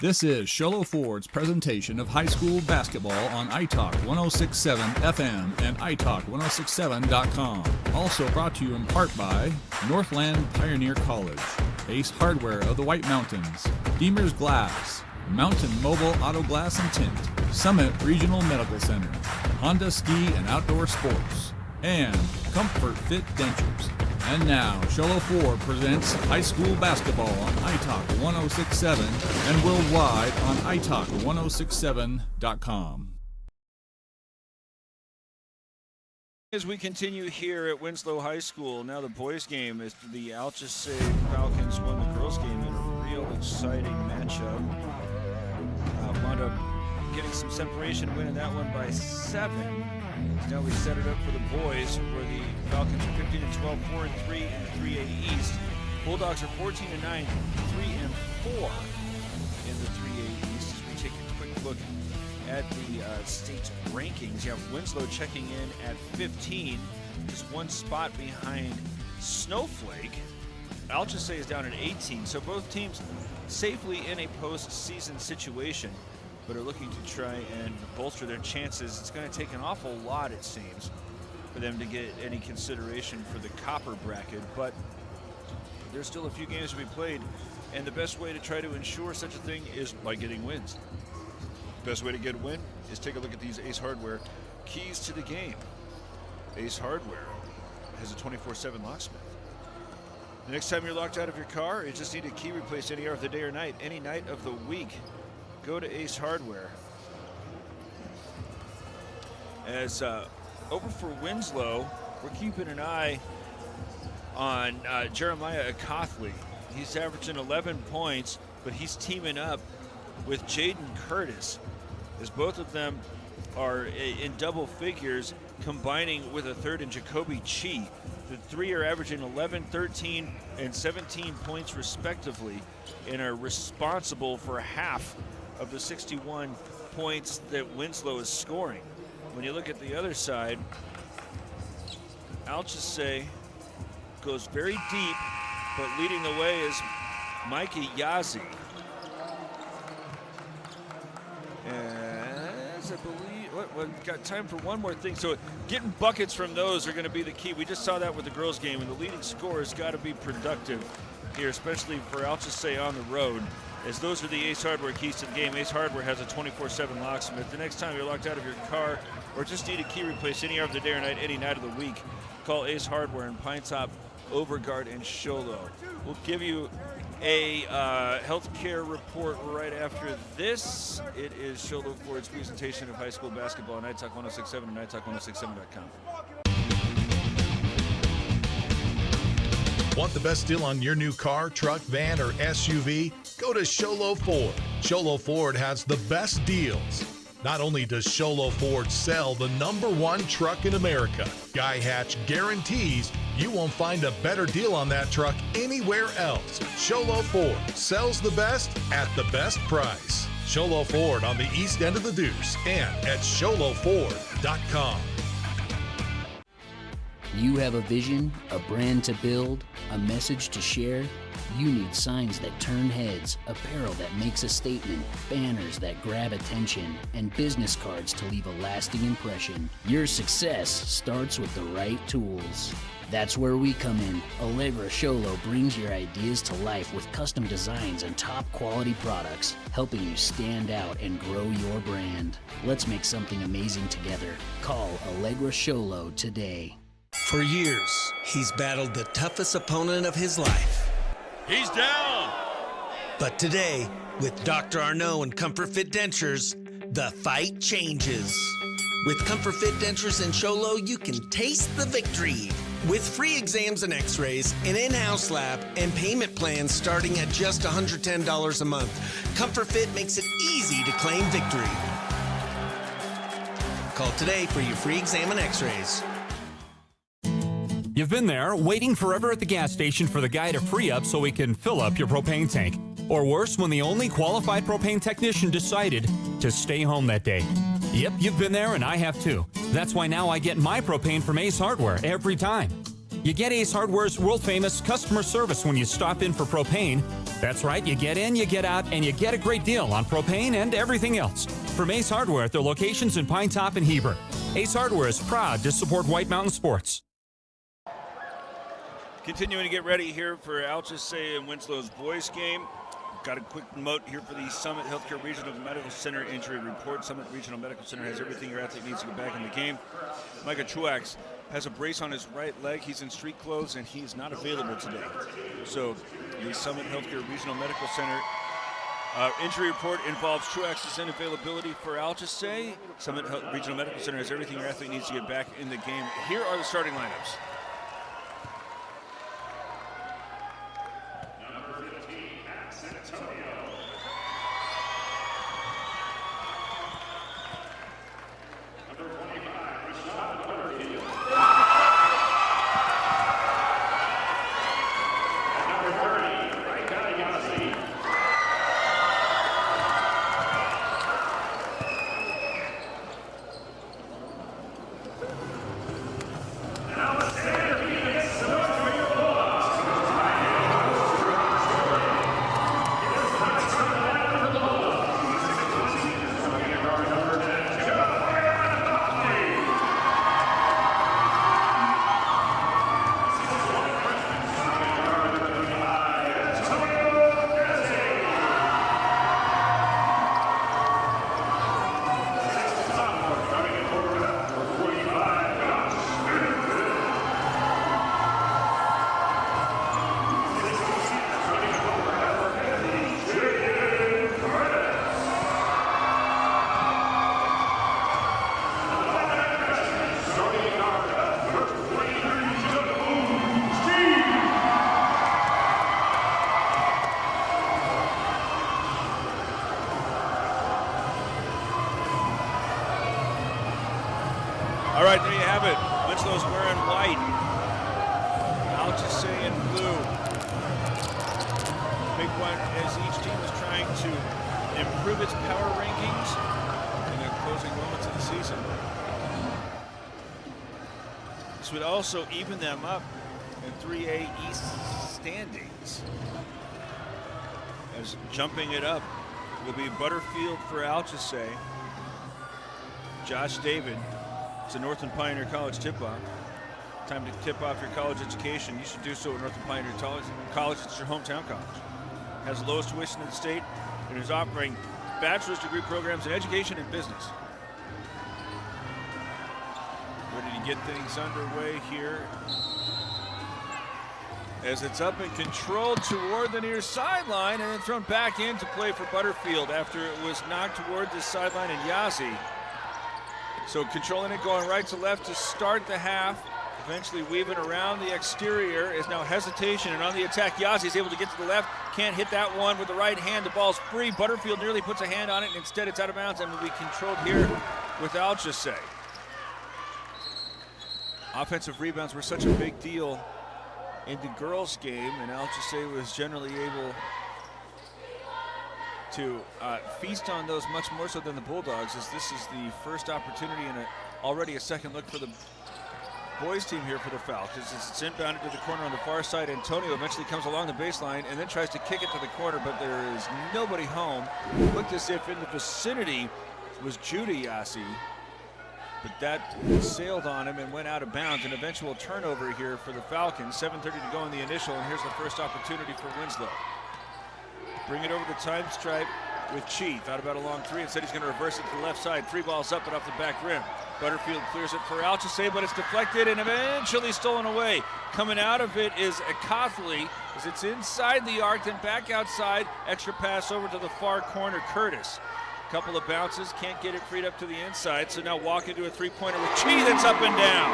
This is Sholo Ford's presentation of high school basketball on iTalk 1067 FM and iTalk1067.com. Also brought to you in part by Northland Pioneer College, Ace Hardware of the White Mountains, Deemer's Glass, Mountain Mobile Auto Glass and Tint, Summit Regional Medical Center, Honda Ski and Outdoor Sports, and Comfort Fit Dentures. And now, Sholo Ford presents high school basketball on iTalk 1067 and worldwide on iTalk1067.com. As we continue here at Winslow High School, now the boys' game is the ALCHESAY Falcons won the girls' game in a real exciting matchup. Wound up getting some separation, winning that one by 7. Now we set it up for the boys, where the Falcons are 15-12, 4-3 in the 3A East. Bulldogs are 14-9, 3-4 in the 3A East. As we take a quick look at the state's rankings, you have Winslow checking in at 15, just one spot behind Snowflake. ALCHESAY is down at 18, so both teams safely in a postseason situation, but are looking to try and bolster their chances. It's going to take an awful lot, it seems, for them to get any consideration for the copper bracket, but there's still a few games to be played, and the best way to try to ensure such a thing is by getting wins. Best way to get a win is take a look at these Ace Hardware keys to the game. Ace Hardware has a 24/7 locksmith. The next time you're locked out of your car, you just need a key replaced any hour of the day or night, any night of the week. Go to Ace Hardware. As over for Winslow, we're keeping an eye on Jeremiah Acothley. He's averaging 11 points, but he's teaming up with Jaden Curtis, as both of them are in double figures, combining with a third in Jacoby Chi. The three are averaging 11, 13, and 17 points respectively, and are responsible for half of the 61 points that Winslow is scoring. When you look at the other side, ALCHESAY goes very deep, but leading the way is Mikey Yazzie. As I believe, we've got time for one more thing. So getting buckets from those are going to be the key. We just saw that with the girls' game, and the leading scorer has got to be productive here, especially for ALCHESAY on the road, as those are the Ace Hardware keys to the game. Ace Hardware has a 24/7 locksmith. The next time you're locked out of your car or just need a key replaced any hour of the day or night, any night of the week, call Ace Hardware in Pine Top, Overgard, and Sholo. We'll give you a healthcare report right after this. It is Sholo Ford's presentation of high school basketball on iTalk 1067 and iTalk1067.com. Want the best deal on your new car, truck, van, or SUV? Go to Sholo Ford. Sholo Ford has the best deals. Not only does Sholo Ford sell the #1 truck in America, Guy Hatch guarantees you won't find a better deal on that truck anywhere else. Sholo Ford sells the best at the best price. Sholo Ford on the east end of the Deuce and at sholoford.com. You have a vision, a brand to build, a message to share? You need signs that turn heads, apparel that makes a statement, banners that grab attention, and business cards to leave a lasting impression. Your success starts with the right tools. That's where we come in. Allegra Sholo brings your ideas to life with custom designs and top quality products, helping you stand out and grow your brand. Let's make something amazing together. Call Allegra Sholo today. For years, he's battled the toughest opponent of his life. He's down! But today, with Dr. Arnaud and Comfort Fit Dentures, the fight changes. With Comfort Fit Dentures and Sholo, you can taste the victory. With free exams and x-rays, an in-house lab, and payment plans starting at just $110 a month, Comfort Fit makes it easy to claim victory. Call today for your free exam and x-rays. You've been there, waiting forever at the gas station for the guy to free up so he can fill up your propane tank. Or worse, when the only qualified propane technician decided to stay home that day. Yep, you've been there and I have too. That's why now I get my propane from Ace Hardware every time. You get Ace Hardware's world-famous customer service when you stop in for propane, That's right, you get in, you get out, and you get a great deal on propane and everything else. From Ace Hardware at their locations in Pine Top and Heber. Ace Hardware is proud to support White Mountain Sports. Continuing to get ready here for ALCHESAY and Winslow's boys game. Got a quick note here for the Summit Healthcare Regional Medical Center injury report. Summit Regional Medical Center has everything your athlete needs to get back in the game. Micah Truax has a brace on his right leg. He's in street clothes, and he's not available today. So the Summit Healthcare Regional Medical Center injury report involves Truax's inavailability for ALCHESAY. Summit Regional Medical Center has everything your athlete needs to get back in the game. Here are the starting lineups. All right, there you have it. Winslow's wearing white. ALCHESAY in blue. Big one as each team is trying to improve its power rankings in the closing moments of the season. This would also even them up in 3A East standings. As jumping it up will be Butterfield for ALCHESAY. Josh David. It's a Northern Pioneer College tip-off. Time to tip off your college education. You should do so at Northern Pioneer College. It's your hometown college. Has the lowest tuition in the state and is offering bachelor's degree programs in education and business. Ready to get things underway here. As it's up and controlled toward the near sideline and then thrown back into play for Butterfield after it was knocked toward the sideline and Yazzie. So controlling it, going right to left to start the half. Eventually weaving around the exterior is now hesitation, and on the attack, Yazzie is able to get to the left. Can't hit that one with the right hand. The ball's free. Butterfield nearly puts a hand on it, and instead it's out of bounds and will be controlled here with ALCHESAY. Offensive rebounds were such a big deal in the girls' game, and ALCHESAY was generally able to feast on those much more so than the Bulldogs, as this is the first opportunity and already a second look for the boys team here for the Falcons. It's inbounded to the corner on the far side. Antonio eventually comes along the baseline and then tries to kick it to the corner, but there is nobody home. Looked as if in the vicinity was Judy Yazzie, but that sailed on him and went out of bounds. An eventual turnover here for the Falcons. 7:30 to go in the initial, and here's the first opportunity for Winslow. Bring it over the time stripe with Chi. Thought about a long three. Instead, he's going to reverse it to the left side. 3 balls up and off the back rim. Butterfield clears it for ALCHESAY, but it's deflected and eventually stolen away. Coming out of it is Akathli as it's inside the arc, then back outside. Extra pass over to the far corner, Curtis. Couple of bounces, can't get it freed up to the inside, so now walk into a three-pointer with Chi that's up and down.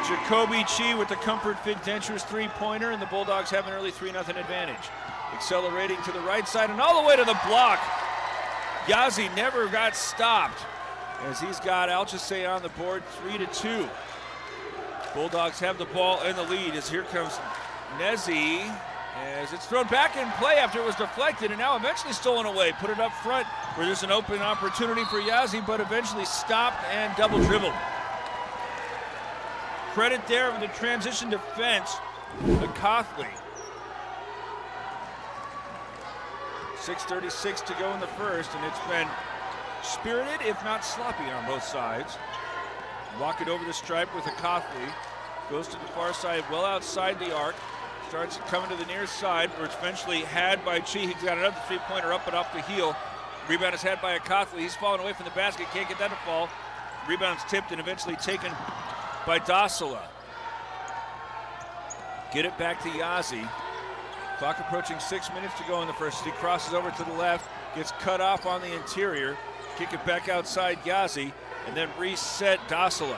Jacoby Chi with the Comfort Fit Dentures three-pointer, and the Bulldogs have an early 3-0 advantage. Accelerating to the right side and all the way to the block. Yazzie never got stopped as he's got ALCHESAY on the board 3-2. Bulldogs have the ball in the lead as here comes Nezzi as it's thrown back in play after it was deflected and now eventually stolen away. Put it up front where there's an open opportunity for Yazzie, but eventually stopped and double dribbled. Credit there for the transition defense. Akathli 6:36 to go in the first, and it's been spirited, if not sloppy, on both sides. Walk it over the stripe with a Coughley. Goes to the far side, well outside the arc. Starts coming to the near side, where it's eventually had by Chi. He's got another three-pointer up and off the heel. Rebound is had by a Coughley. He's falling away from the basket, can't get that to fall. Rebound's tipped and eventually taken by Dasila. Get it back to Yazzie. Clock approaching 6 minutes to go in the first. He crosses over to the left, gets cut off on the interior. Kick it back outside Yazzie, and then reset Dasila.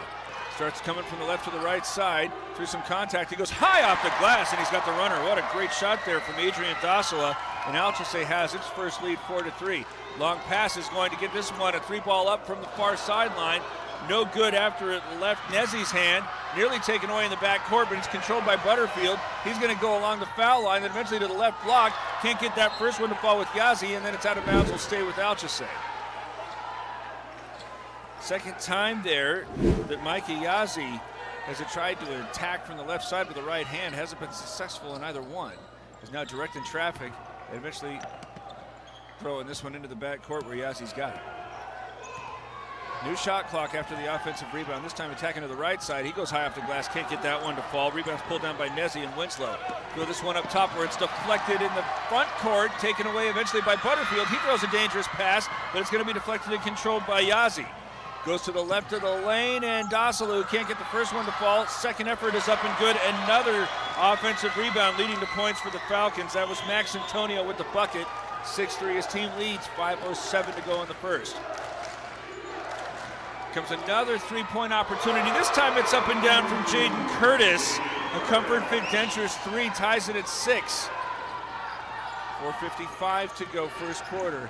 Starts coming from the left to the right side. Through some contact, he goes high off the glass, and he's got the runner. What a great shot there from Adrian Dasila. And ALCHESAY has its first lead, 4-3. Long pass is going to get this one. A three-ball up from the far sideline. No good after it left Nezi's hand. Nearly taken away in the backcourt, but it's controlled by Butterfield. He's going to go along the foul line, then eventually to the left block. Can't get that first one to fall with Yazzie, and then it's out of bounds. Will stay with ALCHESAY. Second time there that Mikey Yazzie has tried to attack from the left side with the right hand. Hasn't been successful in either one. Is now directing traffic and eventually throwing this one into the backcourt where Yazzie's got it. New shot clock after the offensive rebound. This time attacking to the right side. He goes high off the glass. Can't get that one to fall. Rebound's pulled down by Nezi and Winslow. Throw this one up top where it's deflected in the front court. Taken away eventually by Butterfield. He throws a dangerous pass, but it's going to be deflected and controlled by Yazzie. Goes to the left of the lane, and Dasila can't get the first one to fall. Second effort is up and good. Another offensive rebound leading to points for the Falcons. That was Max Antonio with the bucket. 6-3, his team leads. 5:07 to go in the first. Comes another three-point opportunity. This time it's up and down from Jaden Curtis. A Comfort Fit Dentures 3 ties it at 6. 4:55 to go first quarter.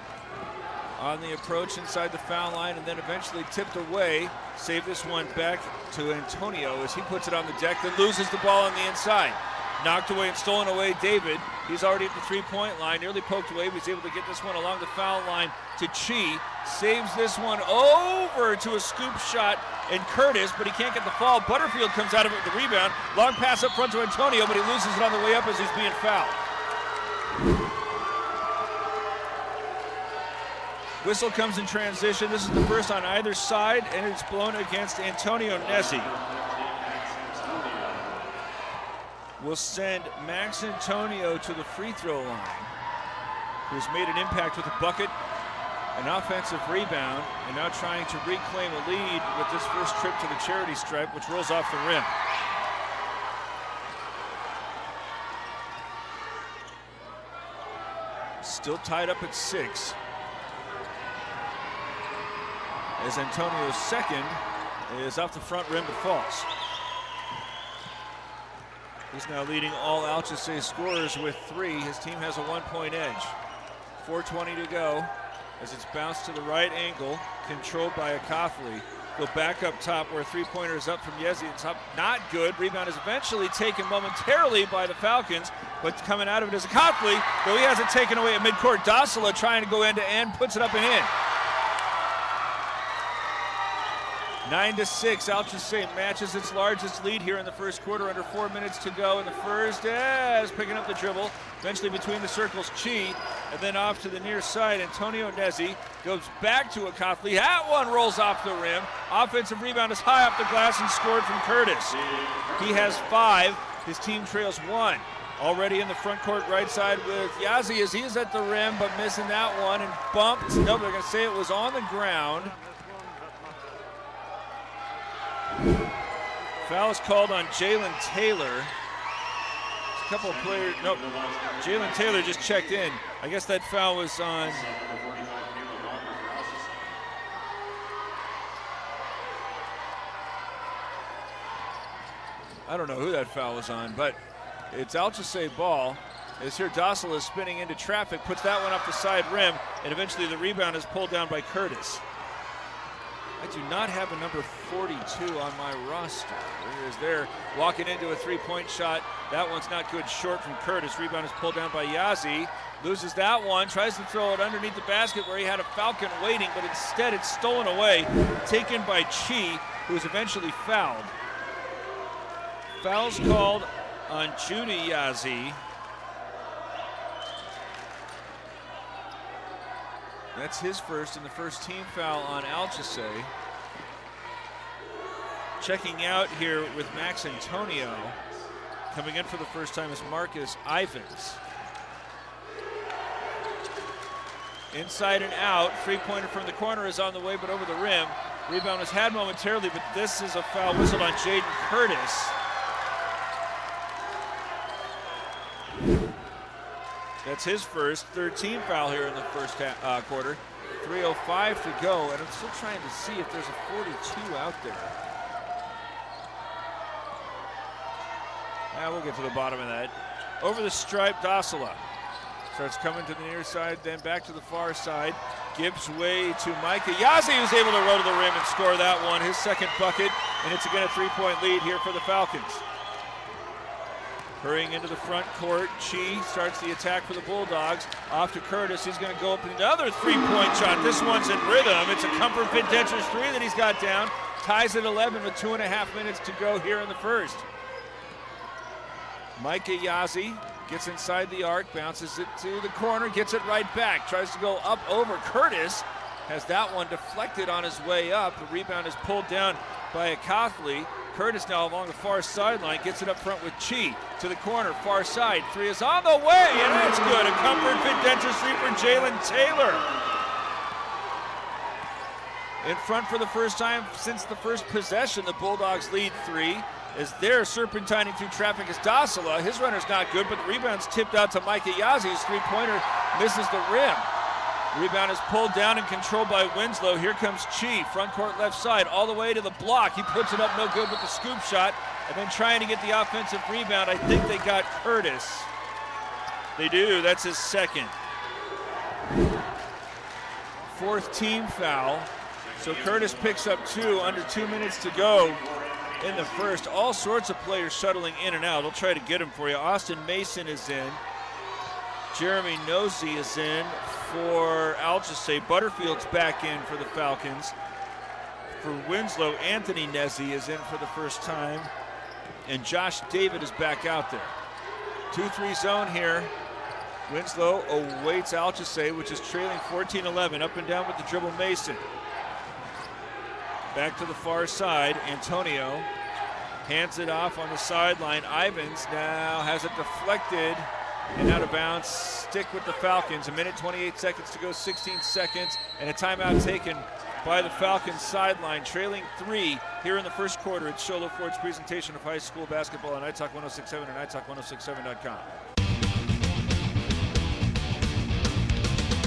On the approach inside the foul line, and then eventually tipped away. Save this one back to Antonio as he puts it on the deck, then loses the ball on the inside. Knocked away and stolen away David. He's already at the three-point line, nearly poked away, but he's able to get this one along the foul line to Chi. Saves this one over to a scoop shot and Curtis, but he can't get the fall. Butterfield comes out of it with the rebound. Long pass up front to Antonio, but he loses it on the way up as he's being fouled. Whistle comes in transition. This is the first on either side, and it's blown against Antonio Nezi. Will send Max Antonio to the free throw line, who's made an impact with a bucket, an offensive rebound, and now trying to reclaim a lead with this first trip to the charity stripe, which rolls off the rim. Still tied up at 6. As Antonio's second is off the front rim but falls. He's now leading all ALCHESAY scorers with 3. His team has a 1-point edge. 4:20 to go as it's bounced to the right angle, controlled by a Coughley. Go back up top where a three-pointer is up from Yazzie. It's up, not good. Rebound is eventually taken momentarily by the Falcons, but coming out of it is a Coughley, though he has it taken away at midcourt. Dasila trying to go end-to-end, puts it up and in. 9-6, ALCHESAY matches its largest lead here in the first quarter, under 4 minutes to go in the first. As picking up the dribble, eventually between the circles, Chi, and then off to the near side, Antonio Nezi goes back to a Coughley. That one rolls off the rim. Offensive rebound is high off the glass and scored from Curtis. He has 5. His team trails 1. Already in the front court right side with Yazzie as he is at the rim, but missing that one and bumped. No, they're going to say it was on the ground. Foul is called on Jalen Taylor. A couple of players, nope. Jalen Taylor just checked in. I guess that foul was on. I don't know who that foul was on, but it's ALCHESAY ball. As here Dasila is spinning into traffic, puts that one off the side rim, and eventually the rebound is pulled down by Curtis. I do not have a number 42 on my roster. As they're walking into a three-point shot. That one's not good, short from Curtis. Rebound is pulled down by Yazzie. Loses that one, tries to throw it underneath the basket where he had a Falcon waiting, but instead it's stolen away, taken by Chi, who is eventually fouled. Foul's called on Judy Yazzie. That's his first and the first team foul on ALCHESAY. Checking out here with Max Antonio. Coming in for the first time is Marcus Ivins. Inside and out, three-pointer from the corner is on the way, but over the rim. Rebound was had momentarily, but this is a foul whistled on Jaden Curtis. That's his first, third team foul here in the first quarter. 3:05 to go, and I'm still trying to see if there's a 42 out there. We'll get to the bottom of that. Over the stripe, Dasila starts coming to the near side, then back to the far side. Gives way to Micah Yazzie, who's able to roll to the rim and score that one, his second bucket, and it's again a three-point lead here for the Falcons. Hurrying into the front court, Chi starts the attack for the Bulldogs. Off to Curtis, he's going to go up with another three-point shot. This one's in rhythm. It's a Comfort Fit Dentures three that he's got down. Ties at 11 with 2.5 minutes to go here in the first. Micah Yazzie gets inside the arc, bounces it to the corner, gets it right back. Tries to go up over Curtis. Has that one deflected on his way up. The rebound is pulled down by Akathli. Curtis now along the far sideline, gets it up front with Chi to the corner, far side. Three is on the way, and that's good. A Comfort Fit Dentures three for Jalen Taylor. In front for the first time since the first possession, the Bulldogs lead three. As they're serpentining through traffic is Dasila. His runner's not good, but the rebound's tipped out to Micah Yazzie. His three-pointer misses the rim. Rebound is pulled down and controlled by Winslow. Here comes Chi, front court left side, all the way to the block. He puts it up no good with the scoop shot, and then trying to get the offensive rebound. I think they got Curtis. They do, that's his second. Fourth team foul. So Curtis picks up two, under 2 minutes to go in the first. All sorts of players shuttling in and out. I'll try to get them for you. Austin Mason is in. Jeremy Nosey is in for ALCHESAY. Butterfield's back in for the Falcons. For Winslow, Anthony Nezzi is in for the first time. And Josh David is back out there. 2-3 zone here. Winslow awaits ALCHESAY, which is trailing 14-11. Up and down with the dribble, Mason. Back to the far side, Antonio hands it off on the sideline. Ivins now has it deflected and out of bounds. Stick with the Falcons. A minute, 28 seconds to go, 16 seconds, and a timeout taken by the Falcons sideline. Trailing three here in the first quarter. It's Sholo Ford's presentation of high school basketball on iTalk 1067 and iTalk1067.com.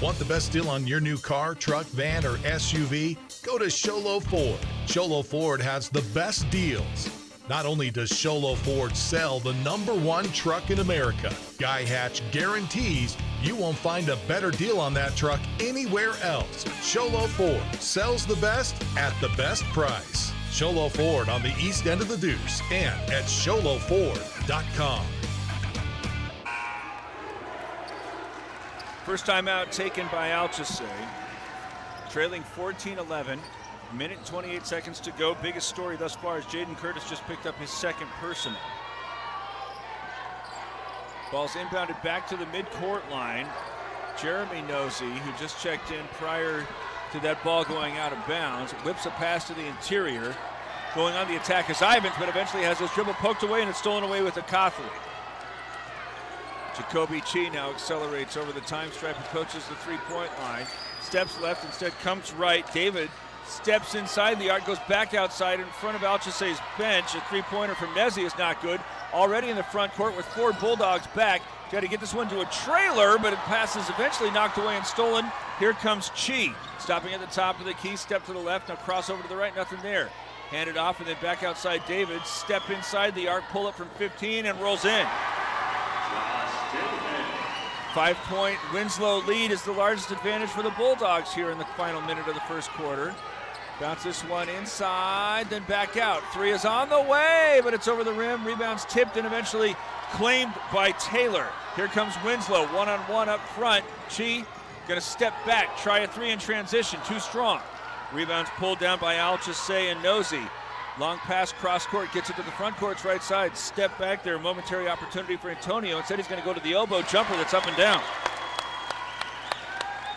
Want the best deal on your new car, truck, van, or SUV? Go to Sholo Ford. Sholo Ford has the best deals. Not only does Sholo Ford sell the #1 truck in America, Guy Hatch guarantees you won't find a better deal on that truck anywhere else. Sholo Ford sells the best at the best price. Sholo Ford on the east end of the Deuce and at sholoford.com. First time out taken by ALCHESAY. Trailing 14-11. Minute and 28 seconds to go. Biggest story thus far is Jaden Curtis just picked up his second personal. Ball's inbounded back to the midcourt line. Jeremy Nosey, who just checked in prior to that ball going out of bounds, whips a pass to the interior. Going on the attack is Ivins, but eventually has his dribble poked away and it's stolen away with Akathli. Jacoby Chi now accelerates over the time stripe and approaches the three-point line. Steps left, instead comes right. David steps inside the arc, goes back outside in front of ALCHESAY's bench. A three-pointer from Nezzi is not good. Already in the front court with Ford Bulldogs back. Got to get this one to a trailer, but it passes eventually knocked away and stolen. Here comes Chi, stopping at the top of the key, step to the left, now cross over to the right, nothing there. Handed off and then back outside David, step inside the arc, pull up from 15 and rolls in. 5-point Winslow lead is the largest advantage for the Bulldogs here in the final minute of the first quarter. Bounce this one inside, then back out. Three is on the way, but it's over the rim. Rebounds tipped and eventually claimed by Taylor. Here comes Winslow, one-on-one up front. Chi gonna step back, try a three in transition, too strong. Rebounds pulled down by ALCHESAY and Nosey. Long pass, cross court, gets it to the front court's right side. Step back there, momentary opportunity for Antonio. Instead he's gonna go to the elbow jumper that's up and down.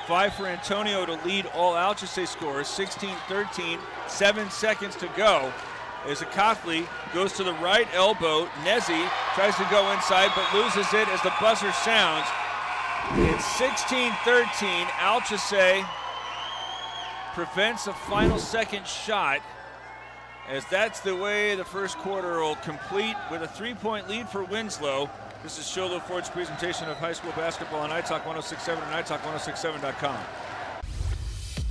5 for Antonio to lead all ALCHESAY scores, 16-13, 7 seconds to go. As Akatli goes to the right elbow, Nezi tries to go inside but loses it as the buzzer sounds. It's 16-13, ALCHESAY prevents a final second shot, as that's the way the first quarter will complete with a 3-point lead for Winslow. This is Sholo Ford's presentation of high school basketball on iTalk 106.7 and iTalk106.7.com.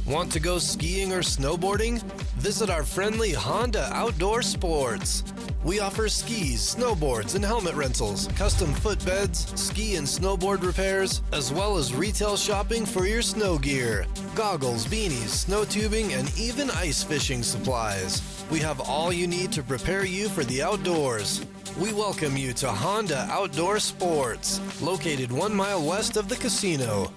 Want to go skiing or snowboarding? Visit our friendly Honda Outdoor Sports. We offer skis, snowboards, and helmet rentals, custom footbeds, ski and snowboard repairs, as well as retail shopping for your snow gear, goggles, beanies, snow tubing, and even ice fishing supplies. We have all you need to prepare you for the outdoors. We welcome you to Honda Outdoor Sports, located 1 mile west of the casino.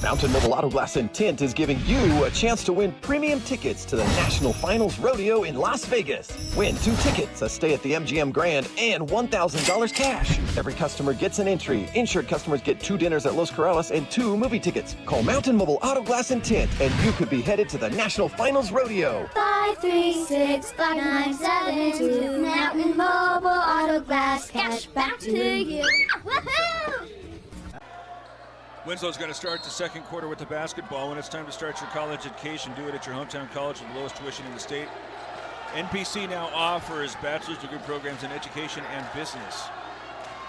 Mountain Mobile Auto Glass and Tint is giving you a chance to win premium tickets to the National Finals Rodeo in Las Vegas. Win 2 tickets, a stay at the MGM Grand, and $1,000 cash. Every customer gets an entry. Insured customers get 2 dinners at Los Corrales and 2 movie tickets. Call Mountain Mobile Auto Glass and Tint, and you could be headed to the National Finals Rodeo. 536-5972. Mountain Mobile Auto Glass, cash back to you. Woohoo! Winslow's going to start the second quarter with the basketball. When it's time to start your college education, do it at your hometown college with the lowest tuition in the state. NPC now offers bachelor's degree programs in education and business.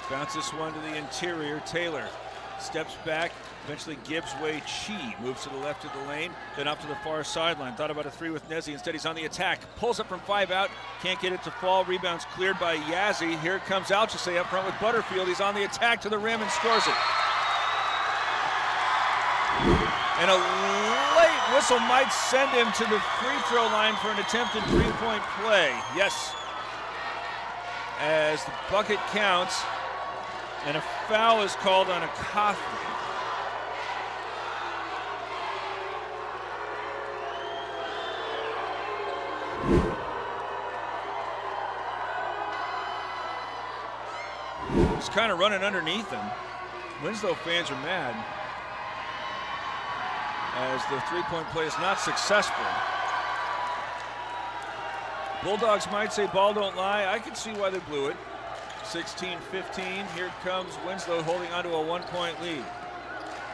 Bounce this one to the interior. Taylor steps back. Eventually gives way. Chi moves to the left of the lane, then up to the far sideline. Thought about a 3 with Nezi. Instead, he's on the attack. Pulls up from 5 out. Can't get it to fall. Rebounds cleared by Yazzie. Here comes ALCHESAY up front with Butterfield. He's on the attack to the rim and scores it. And a late whistle might send him to the free throw line for an attempted 3-point play. Yes. As the bucket counts, and a foul is called on Akatli. He's kind of running underneath him. Winslow fans are mad, as the 3-point play is not successful. Bulldogs might say ball don't lie. I can see why they blew it. 16-15, here comes Winslow holding onto a 1-point lead.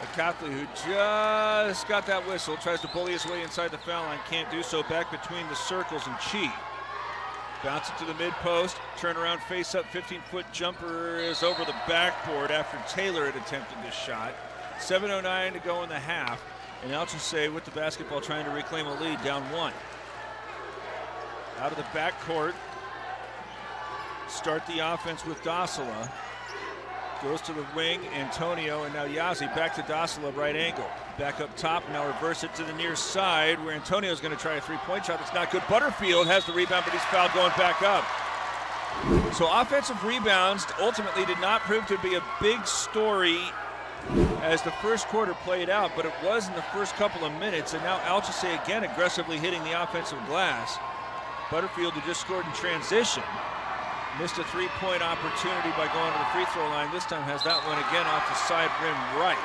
Akatli, who just got that whistle, tries to bully his way inside the foul line, can't do so. Back between the circles and Chi. Bounce it to the mid-post, turn around, face up, 15-foot jumper is over the backboard after Taylor had attempted this shot. 7:09 to go in the half. And ALCHESAY with the basketball trying to reclaim a lead, down 1. Out of the backcourt, start the offense with Dasila. Goes to the wing, Antonio, and now Yazzie back to Dasila, right angle. Back up top, now reverse it to the near side, where Antonio's going to try a 3-point shot that's not good. Butterfield has the rebound, but he's fouled going back up. So offensive rebounds ultimately did not prove to be a big story as the first quarter played out, but it was in the first couple of minutes, and now ALCHESAY again aggressively hitting the offensive glass. Butterfield, who just scored in transition, missed a 3-point opportunity by going to the free throw line. This time has that one again off the side rim right.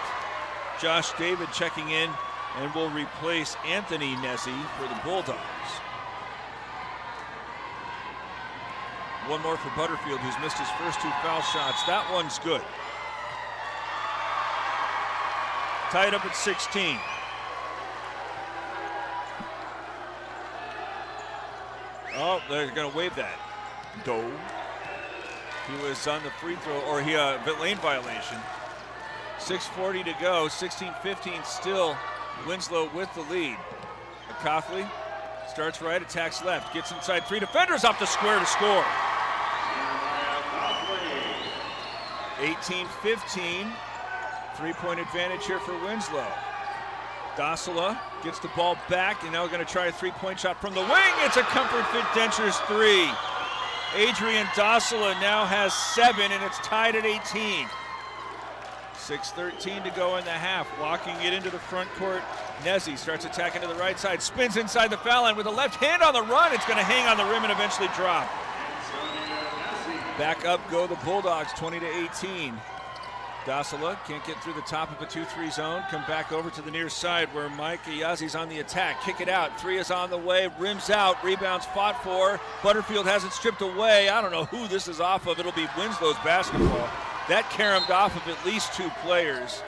Josh David checking in and will replace Anthony Nezi for the Bulldogs. One more for Butterfield, who's missed his first 2 foul shots. That one's good. Tied up at 16. Oh, they're going to waive that. Doe. He was on the free throw, or he lane violation. 6:40 to go, 16-15 still. Winslow with the lead. Akatli starts right, attacks left, gets inside 3 defenders off the square to score. 18-15. 3-point advantage here for Winslow. Dasila gets the ball back, and now we're going to try a 3-point shot from the wing. It's a Comfort Fit Dentures 3. Adrian Dasila now has 7, and it's tied at 18. 6:13 to go in the half. Walking it into the front court. Nezi starts attacking to the right side, spins inside the foul line with a left hand on the run. It's going to hang on the rim and eventually drop. Back up go the Bulldogs, 20-18. Dasila can't get through the top of a 2-3 zone. Come back over to the near side where Mike Ayazi's on the attack. Kick it out. 3 is on the way. Rims out. Rebounds fought for. Butterfield has it stripped away. I don't know who this is off of. It'll be Winslow's basketball. That caromed off of at least 2 players.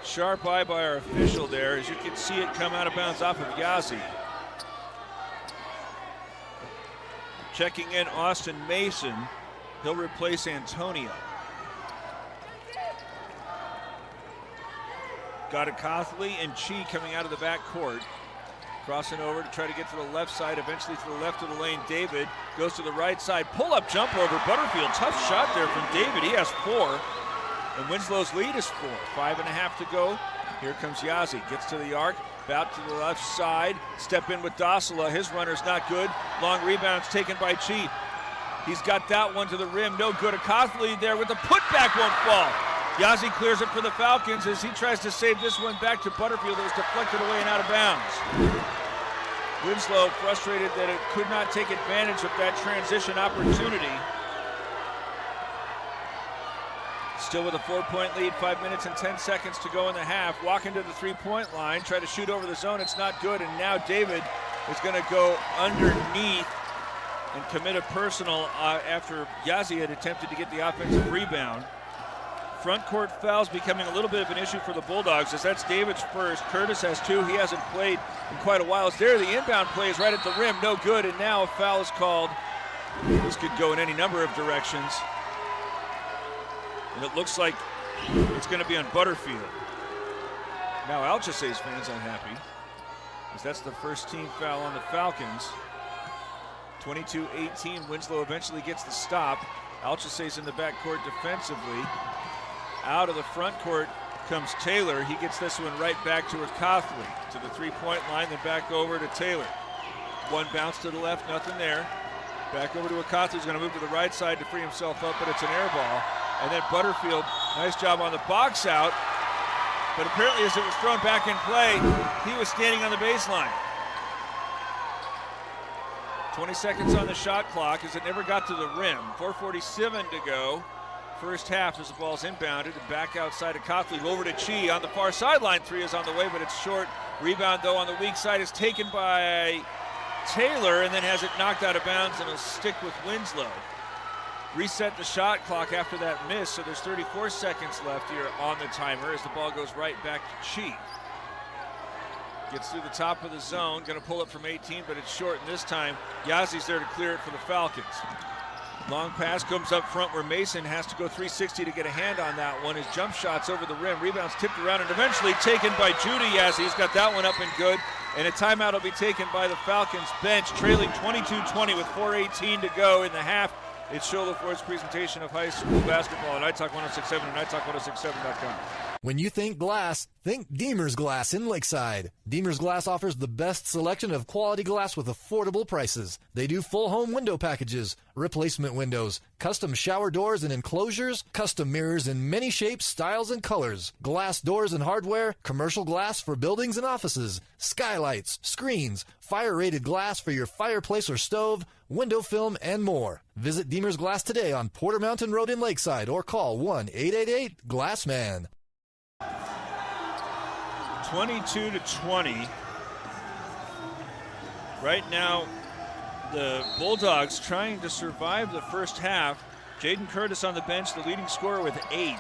Sharp eye by our official there, as you can see it come out of bounds off of Yazi. Checking in Austin Mason. He'll replace Antonio. Got it, Cothley and Chi coming out of the back court. Crossing over to try to get to the left side, eventually to the left of the lane. David goes to the right side. Pull-up jump over Butterfield. Tough shot there from David. He has 4. And Winslow's lead is 4. 5.5 to go. Here comes Yazi. Gets to the arc. About to the left side. Step in with Dasila. His runner's not good. Long rebounds taken by Chi. He's got that one to the rim. No good. Cothley there with the putback, won't fall. Yazi clears it for the Falcons as he tries to save this one back to Butterfield. It was deflected away and out of bounds. Winslow frustrated that it could not take advantage of that transition opportunity. Still with a 4-point lead, 5 minutes and 10 seconds to go in the half. Walking to the 3-point line, try to shoot over the zone. It's not good, and now David is going to go underneath and commit a personal after Yazi had attempted to get the offensive rebound. Front court fouls becoming a little bit of an issue for the Bulldogs, as that's David's first. Curtis has 2. He hasn't played in quite a while. It's there. The inbound play is right at the rim. No good, and now a foul is called. This could go in any number of directions. And it looks like it's going to be on Butterfield. Now ALCHESAY's fans unhappy, as that's the first team foul on the Falcons. 22-18, Winslow eventually gets the stop. ALCHESAY's in the backcourt defensively. Out of the front court comes Taylor. He gets this one right back to Cothley, to the 3-point line, then back over to Taylor. One bounce to the left, nothing there. Back over to Cothley. He's going to move to the right side to free himself up, but it's an air ball. And then Butterfield, nice job on the box out. But apparently as it was thrown back in play, he was standing on the baseline. 20 seconds on the shot clock as it never got to the rim. 4:47 to go. First half as the ball's inbounded and back outside of Cothley. Over to Chi on the far sideline. 3 is on the way, but it's short. Rebound, though, on the weak side is taken by Taylor and then has it knocked out of bounds, and it'll stick with Winslow. Reset the shot clock after that miss, so there's 34 seconds left here on the timer as the ball goes right back to Chi. Gets through the top of the zone, going to pull it from 18, but it's short, and this time Yazi's there to clear it for the Falcons. Long pass comes up front where Mason has to go 360 to get a hand on that one. His jump shot's over the rim, rebounds tipped around and eventually taken by Judy Yazi. He's got that one up and good, and a timeout will be taken by the Falcons bench, trailing 22-20 with 4:18 to go in the half. It's Shola Ford's presentation of high school basketball on iTalk 106.7 and iTalk106.7.com. When you think glass, think Deemer's Glass in Lakeside. Deemer's Glass offers the best selection of quality glass with affordable prices. They do full home window packages, replacement windows, custom shower doors and enclosures, custom mirrors in many shapes, styles, and colors, glass doors and hardware, commercial glass for buildings and offices, skylights, screens, fire-rated glass for your fireplace or stove, window film, and more. Visit Deemer's Glass today on Porter Mountain Road in Lakeside or call 1-888-GLASSMAN. 22-20. Right now, the Bulldogs trying to survive the first half. Jaden Curtis on the bench, the leading scorer with 8.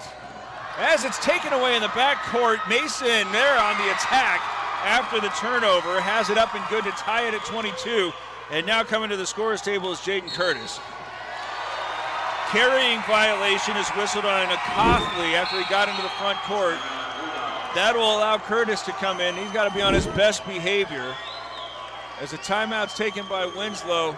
As it's taken away in the backcourt, Mason there on the attack after the turnover, has it up and good to tie it at 22. And now coming to the scorer's table is Jaden Curtis. Carrying violation is whistled on Cothley after he got into the front court. That will allow Curtis to come in. He's got to be on his best behavior. As a timeout's taken by Winslow.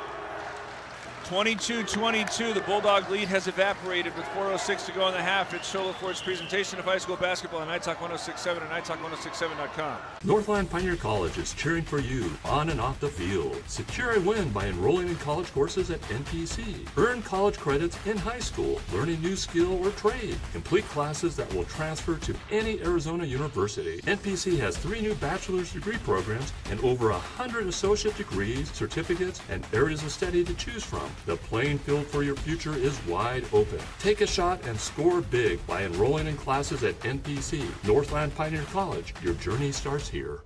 22-22, the Bulldog lead has evaporated with 4:06 to go in the half. It's Shola Ford's presentation of high school basketball on iTalk 106.7 and iTalk106.7.com. Northland Pioneer College is cheering for you on and off the field. Secure a win by enrolling in college courses at NPC. Earn college credits in high school, learn a new skill or trade. Complete classes that will transfer to any Arizona university. NPC has 3 new bachelor's degree programs and over 100 associate degrees, certificates, and areas of study to choose from. The playing field for your future is wide open. Take a shot and score big by enrolling in classes at NPC, Northland Pioneer College. Your journey starts here.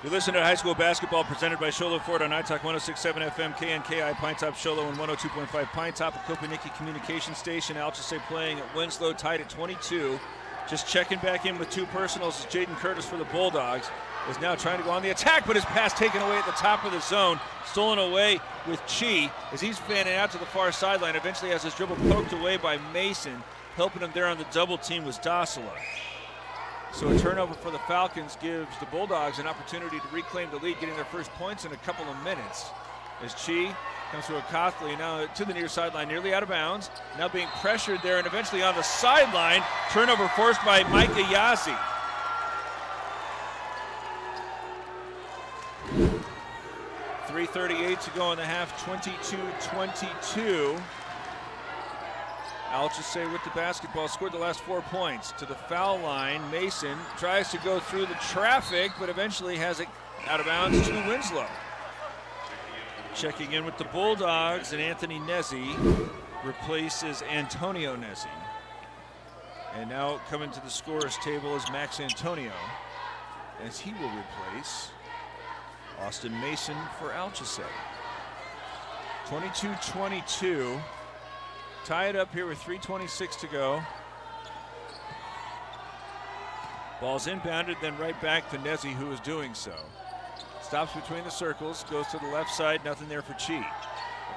You listen to high school basketball presented by Sholo Ford on iTalk 106.7 FM, KNKI, Pine Top, Sholo, and 102.5 Pine Top, a Kopaniki communication station. ALCHESAY playing at Winslow, tied at 22. Just checking back in with two personals is Jaden Curtis for the Bulldogs. Is now trying to go on the attack, but his pass taken away at the top of the zone. Stolen away with Chi as he's fanning out to the far sideline. Eventually has his dribble poked away by Mason. Helping him there on the double team was Dasila. So a turnover for the Falcons gives the Bulldogs an opportunity to reclaim the lead, getting their first points in a couple of minutes. As Chi comes to a Cothley, now to the near sideline, nearly out of bounds. Now being pressured there and eventually on the sideline. Turnover forced by Micah Yazzie. .338 to go in the half, 22-22. ALCHESAY with the basketball, scored the last 4 points. To the foul line, Mason tries to go through the traffic, but eventually has it out of bounds to Winslow. Checking in with the Bulldogs, and Anthony Nezzi replaces Antonio Nezzi. And now coming to the scorer's table is Max Antonio, as he will replace Austin Mason for ALCHESAY. 22-22. Tie it up here with 3:26 to go. Ball's inbounded, then right back to Nezzi, who is doing so. Stops between the circles, goes to the left side, nothing there for Chi.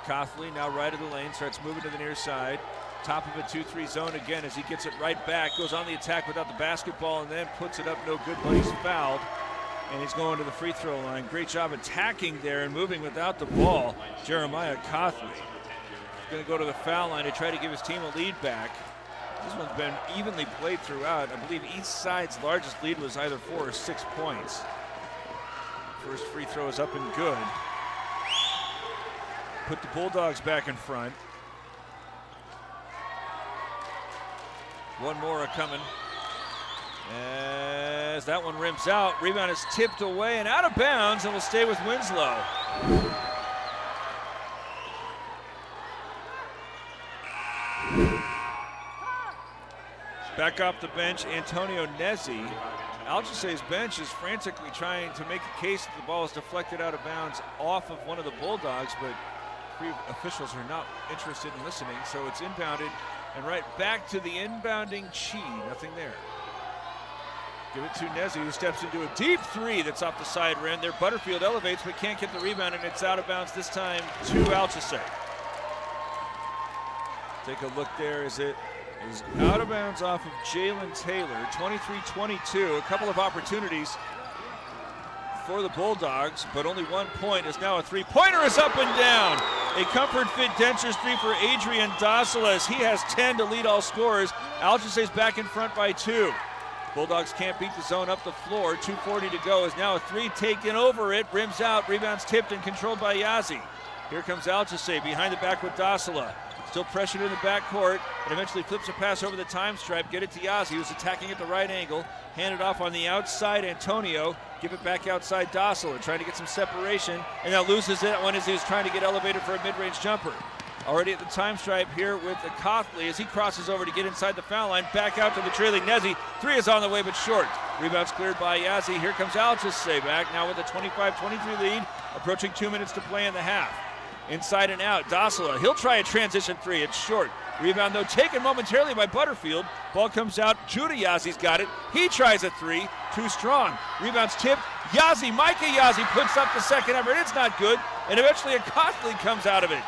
Cothley now right of the lane, starts moving to the near side. Top of a 2-3 zone again as he gets it right back, goes on the attack without the basketball and then puts it up no good, but he's fouled. And he's going to the free throw line. Great job attacking there and moving without the ball. Jeremiah Cothley. Going to go to the foul line to try to give his team a lead back. This one's been evenly played throughout. I believe each side's largest lead was either 4 or 6 points. First free throw is up and good. Put the Bulldogs back in front. One more coming. As that one rims out, rebound is tipped away and out of bounds and will stay with Winslow. Back off the bench, Antonio Nezzi. ALCHESAY's bench is frantically trying to make a case that the ball is deflected out of bounds off of one of the Bulldogs, but three officials are not interested in listening, so it's inbounded and right back to the inbounding Chi. Nothing there. Give it to Nezzi, who steps into a deep three that's off the side rim. There, Butterfield elevates but can't get the rebound, and it's out of bounds this time to ALCHESAY. Take a look there as it is out of bounds off of Jalen Taylor. 23-22, a couple of opportunities for the Bulldogs, but only 1 point is now a three-pointer is up and down. A Comfort Fit Dentures three for Adrian Dasilas. He has 10 to lead all scorers. ALCHESAY's back in front by 2. Bulldogs can't beat the zone up the floor. 2:40 to go is now a three taken over it. Rims out, rebounds tipped and controlled by Yazzie. Here comes ALCHESAY behind the back with Dasila. Still pressured in the backcourt, and eventually flips a pass over the time stripe. Get it to Yazzie, who's attacking at the right angle. Hand it off on the outside, Antonio. Give it back outside Dasila, trying to get some separation, and now loses it when he's trying to get elevated for a mid-range jumper. Already at the time stripe here with the Cothley as he crosses over to get inside the foul line. Back out to the trailing Nezzi. Three is on the way, but short. Rebounds cleared by Yazzie. Here comes ALCHESAY back now with a 25-23 lead. Approaching 2 minutes to play in the half. Inside and out, Dasila. He'll try a transition three. It's short. Rebound, though, taken momentarily by Butterfield. Ball comes out. Judah Yazzie's got it. He tries a three. Too strong. Rebounds tipped. Yazzie, Micah Yazzie puts up the second effort. It's not good. And eventually a Cothley comes out of it.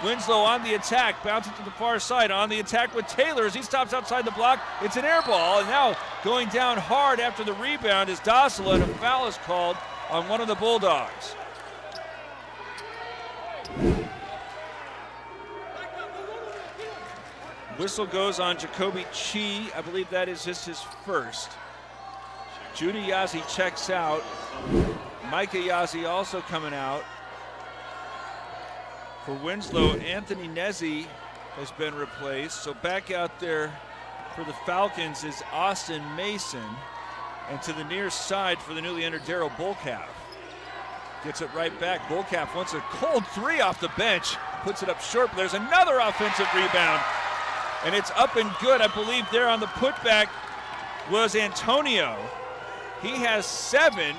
Winslow on the attack, bouncing to the far side. On the attack with Taylor as he stops outside the block. It's an air ball. And now going down hard after the rebound is Dasila, and a foul is called on one of the Bulldogs. Whistle goes on Jacoby Chi. I believe that is just his first. Judah Yazzie checks out. Micah Yazzie also coming out. For Winslow, Anthony Nezzi has been replaced. So back out there for the Falcons is Austin Mason. And to the near side for the newly entered Darryl Bullcalf. Gets it right back. Bullcap wants a cold three off the bench. Puts it up short, but there's another offensive rebound. And it's up and good. I believe there on the putback was Antonio. He has 7.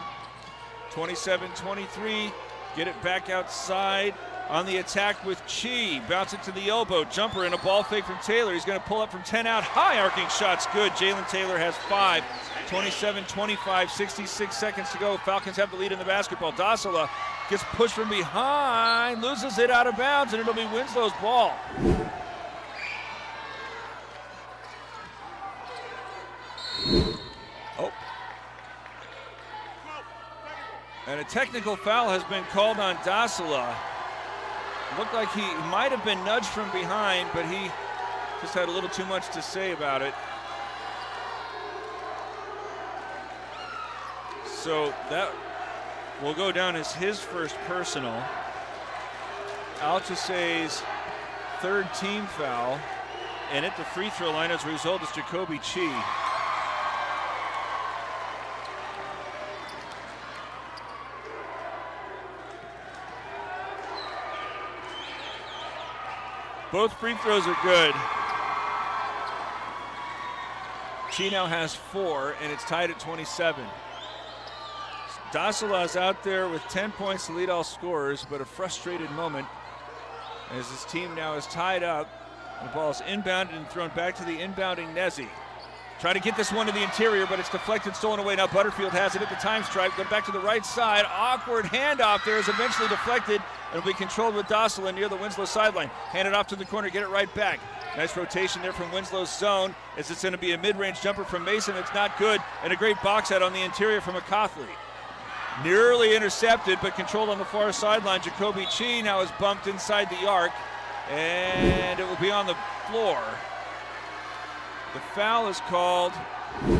27-23. Get it back outside on the attack with Chi. Bounce it to the elbow. Jumper and a ball fake from Taylor. He's going to pull up from 10 out. High arcing shot's good. Jalen Taylor has 5. 27-25, 66 seconds to go. Falcons have the lead in the basketball. Dasila gets pushed from behind, loses it out of bounds, and it'll be Winslow's ball. Oh. And a technical foul has been called on Dasila. Looked like he might have been nudged from behind, but he just had a little too much to say about it. So that will go down as his first personal. ALCHESAY's 3rd team foul. And at the free throw line as a result is Jacoby Chi. Both free throws are good. Chi now has 4, and it's tied at 27. Dasila is out there with 10 points to lead all scorers, but a frustrated moment as his team now is tied up. The ball is inbounded and thrown back to the inbounding Nezi. Trying to get this one to the interior, but it's deflected, stolen away. Now Butterfield has it at the time stripe. Go back to the right side. Awkward handoff there is eventually deflected and will be controlled with Dasila near the Winslow sideline. Hand it off to the corner, get it right back. Nice rotation there from Winslow's zone as it's going to be a mid-range jumper from Mason. It's not good, and a great box out on the interior from Akathley. Nearly intercepted, but controlled on the far sideline. Jacoby Chi now is bumped inside the arc, and it will be on the floor. The foul is called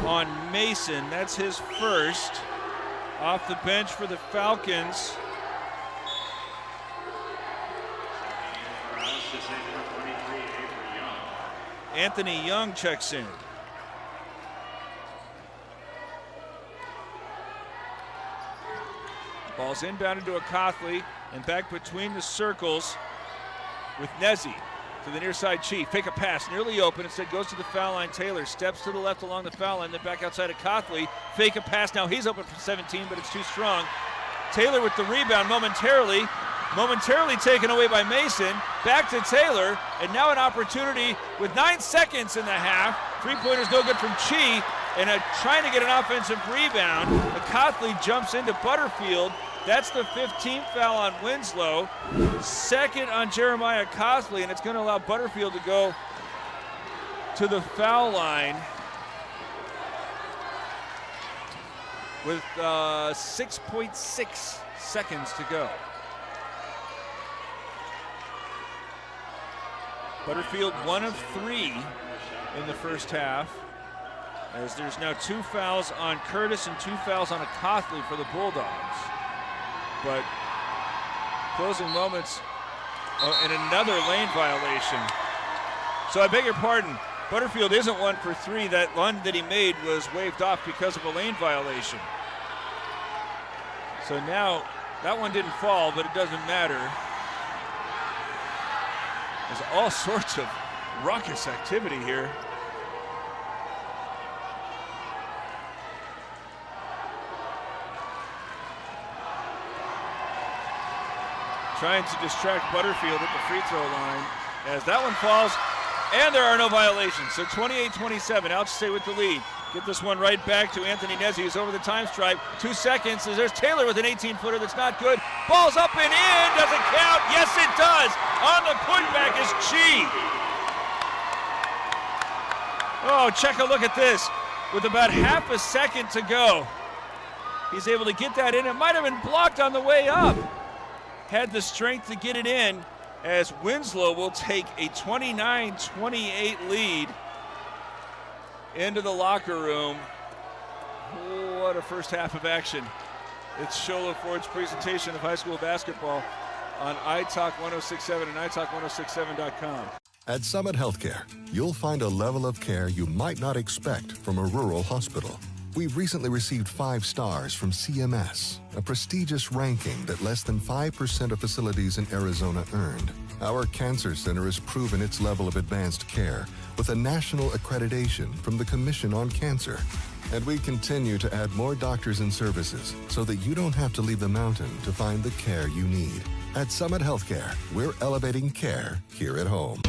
on Mason. That's his first. Off the bench for the Falcons. Anthony Young checks in. Ball's inbounded to Akathley and back between the circles with Nezi to the near side. Chi, fake a pass, nearly open, instead goes to the foul line. Taylor steps to the left along the foul line, then back outside Akathley. Fake a pass, now he's open for 17, but it's too strong. Taylor with the rebound momentarily taken away by Mason. Back to Taylor, and now an opportunity with 9 seconds in the half. Three-pointer's no good from Chi, and trying to get an offensive rebound. Akathley jumps into Butterfield. That's the 15th foul on Winslow. 2nd on Jeremiah Akathley, and it's going to allow Butterfield to go to the foul line with 6.6 seconds to go. Butterfield 1 of 3 in the first half, as there's now 2 fouls on Curtis and 2 fouls on Akathley for the Bulldogs. But closing moments, and another lane violation. So I beg your pardon, Butterfield isn't 1 for 3. That one that he made was waved off because of a lane violation. So now that one didn't fall, but it doesn't matter. There's all sorts of ruckus activity here. Trying to distract Butterfield at the free throw line as that one falls, and there are no violations. So 28-27, ALCHESAY with the lead. Get this one right back to Anthony Nezi, who's over the time stripe. 2 seconds, as there's Taylor with an 18-footer that's not good. Ball's up and in, does it count? Yes, it does. On the putback is Chi. Oh, check a look at this. With about half a second to go, he's able to get that in. It might have been blocked on the way up. Had the strength to get it in, as Winslow will take a 29-28 lead into the locker room. What a first half of action. It's Sholo Ford's presentation of high school basketball on iTalk 106.7 and iTalk1067.com. At Summit Healthcare, you'll find a level of care you might not expect from a rural hospital. We've recently received 5 stars from CMS, a prestigious ranking that less than 5% of facilities in Arizona earned. Our cancer center has proven its level of advanced care with a national accreditation from the Commission on Cancer. And we continue to add more doctors and services so that you don't have to leave the mountain to find the care you need. At Summit Healthcare, we're elevating care here at home.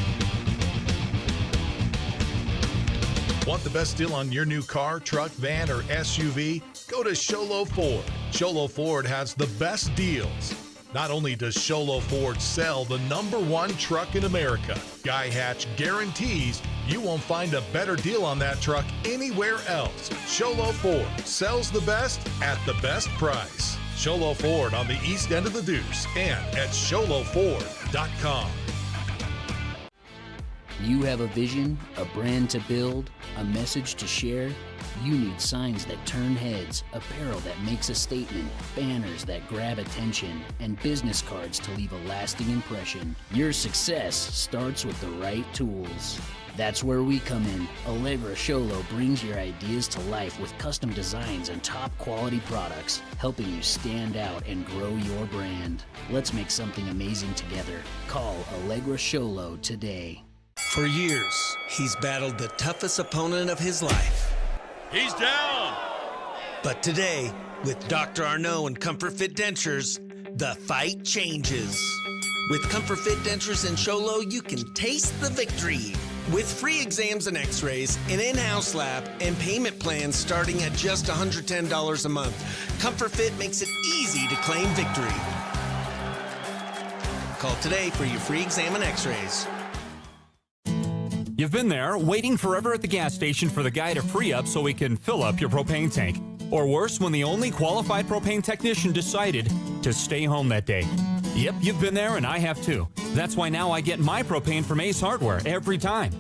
Want the best deal on your new car, truck, van, or SUV? Go to Sholo Ford. Sholo Ford has the best deals. Not only does Sholo Ford sell the #1 truck in America, Guy Hatch guarantees you won't find a better deal on that truck anywhere else. Sholo Ford sells the best at the best price. Sholo Ford on the east end of the Deuce and at sholoford.com. You have a vision, a brand to build, a message to share? You need signs that turn heads, apparel that makes a statement, banners that grab attention, and business cards to leave a lasting impression. Your success starts with the right tools. That's where we come in. Allegra Sholo brings your ideas to life with custom designs and top quality products, helping you stand out and grow your brand. Let's make something amazing together. Call Allegra Sholo today. For years, he's battled the toughest opponent of his life. He's down. But today, with Dr. Arnaud and Comfort Fit Dentures, the fight changes. With Comfort Fit Dentures and Sholo, you can taste the victory. With free exams and x-rays, an in-house lab, and payment plans starting at just $110 a month, Comfort Fit makes it easy to claim victory. Call today for your free exam and x-rays. You've been there, waiting forever at the gas station for the guy to free up so he can fill up your propane tank. Or worse, when the only qualified propane technician decided to stay home that day. Yep, you've been there and I have too. That's why now I get my propane from Ace Hardware every time.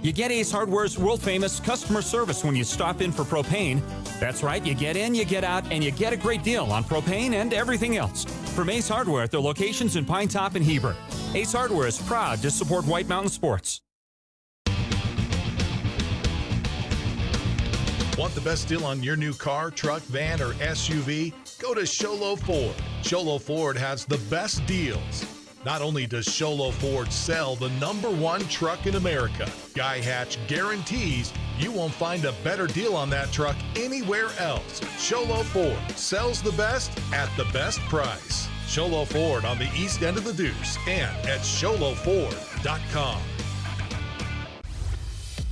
You get Ace Hardware's world-famous customer service when you stop in for propane. That's right, you get in, you get out, and you get a great deal on propane and everything else. From Ace Hardware at their locations in Pine Top and Heber. Ace Hardware is proud to support White Mountain Sports. Want the best deal on your new car, truck, van, or SUV? Go to Sholo Ford. Sholo Ford has the best deals. Not only does Sholo Ford sell the #1 truck in America, Guy Hatch guarantees you won't find a better deal on that truck anywhere else. Sholo Ford sells the best at the best price. Sholo Ford on the east end of the Deuce and at sholoford.com.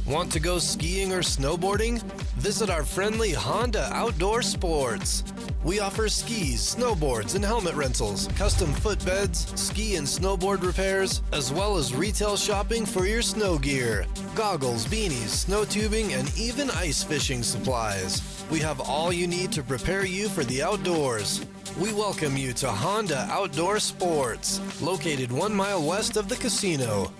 Want to go skiing or snowboarding? Visit our friendly Honda Outdoor Sports. We offer skis, snowboards, and helmet rentals, custom footbeds, ski and snowboard repairs, as well as retail shopping for your snow gear, goggles, beanies, snow tubing, and even ice fishing supplies. We have all you need to prepare you for the outdoors. We welcome you to Honda Outdoor Sports, located 1 mile west of the casino.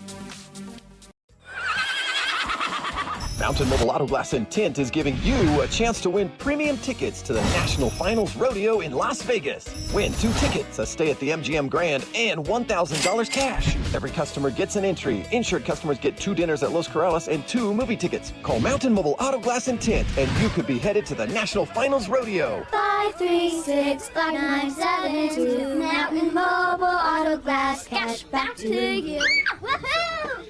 Mountain Mobile Auto Glass and Tint is giving you a chance to win premium tickets to the National Finals Rodeo in Las Vegas. Win 2 tickets, a stay at the MGM Grand, and $1,000 cash. Every customer gets an entry. Insured customers get 2 dinners at Los Corrales and 2 movie tickets. Call Mountain Mobile Auto Glass and Tint, and you could be headed to the National Finals Rodeo. 536-5972. Mountain Mobile Auto Glass, cash back to you. Woohoo!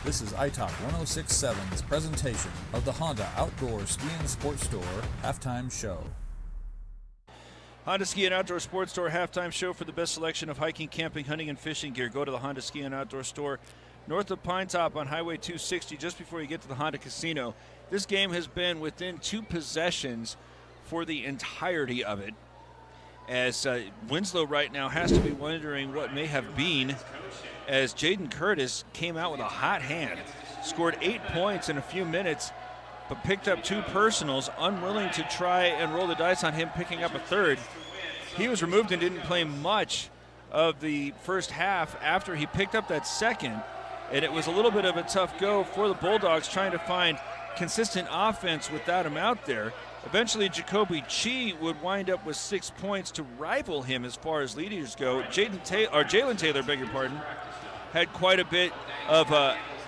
This is iTalk 1067's presentation of the Honda Outdoor Ski and Sports Store halftime show. Honda Ski and Outdoor Sports Store halftime show for the best selection of hiking, camping, hunting, and fishing gear. Go to the Honda Ski and Outdoor Store north of Pine Top on Highway 260 just before you get to the Honda Casino. This game has been within 2 possessions for the entirety of it, as Winslow right now has to be wondering what may have been, as Jaden Curtis came out with a hot hand, scored 8 points in a few minutes, but picked up 2 personals, unwilling to try and roll the dice on him picking up a third. He was removed and didn't play much of the first half after he picked up that second, and it was a little bit of a tough go for the Bulldogs trying to find consistent offense without him out there. Eventually, Jacoby Chi would wind up with 6 points to rival him as far as leaders go. Jalen Taylor, had quite a bit of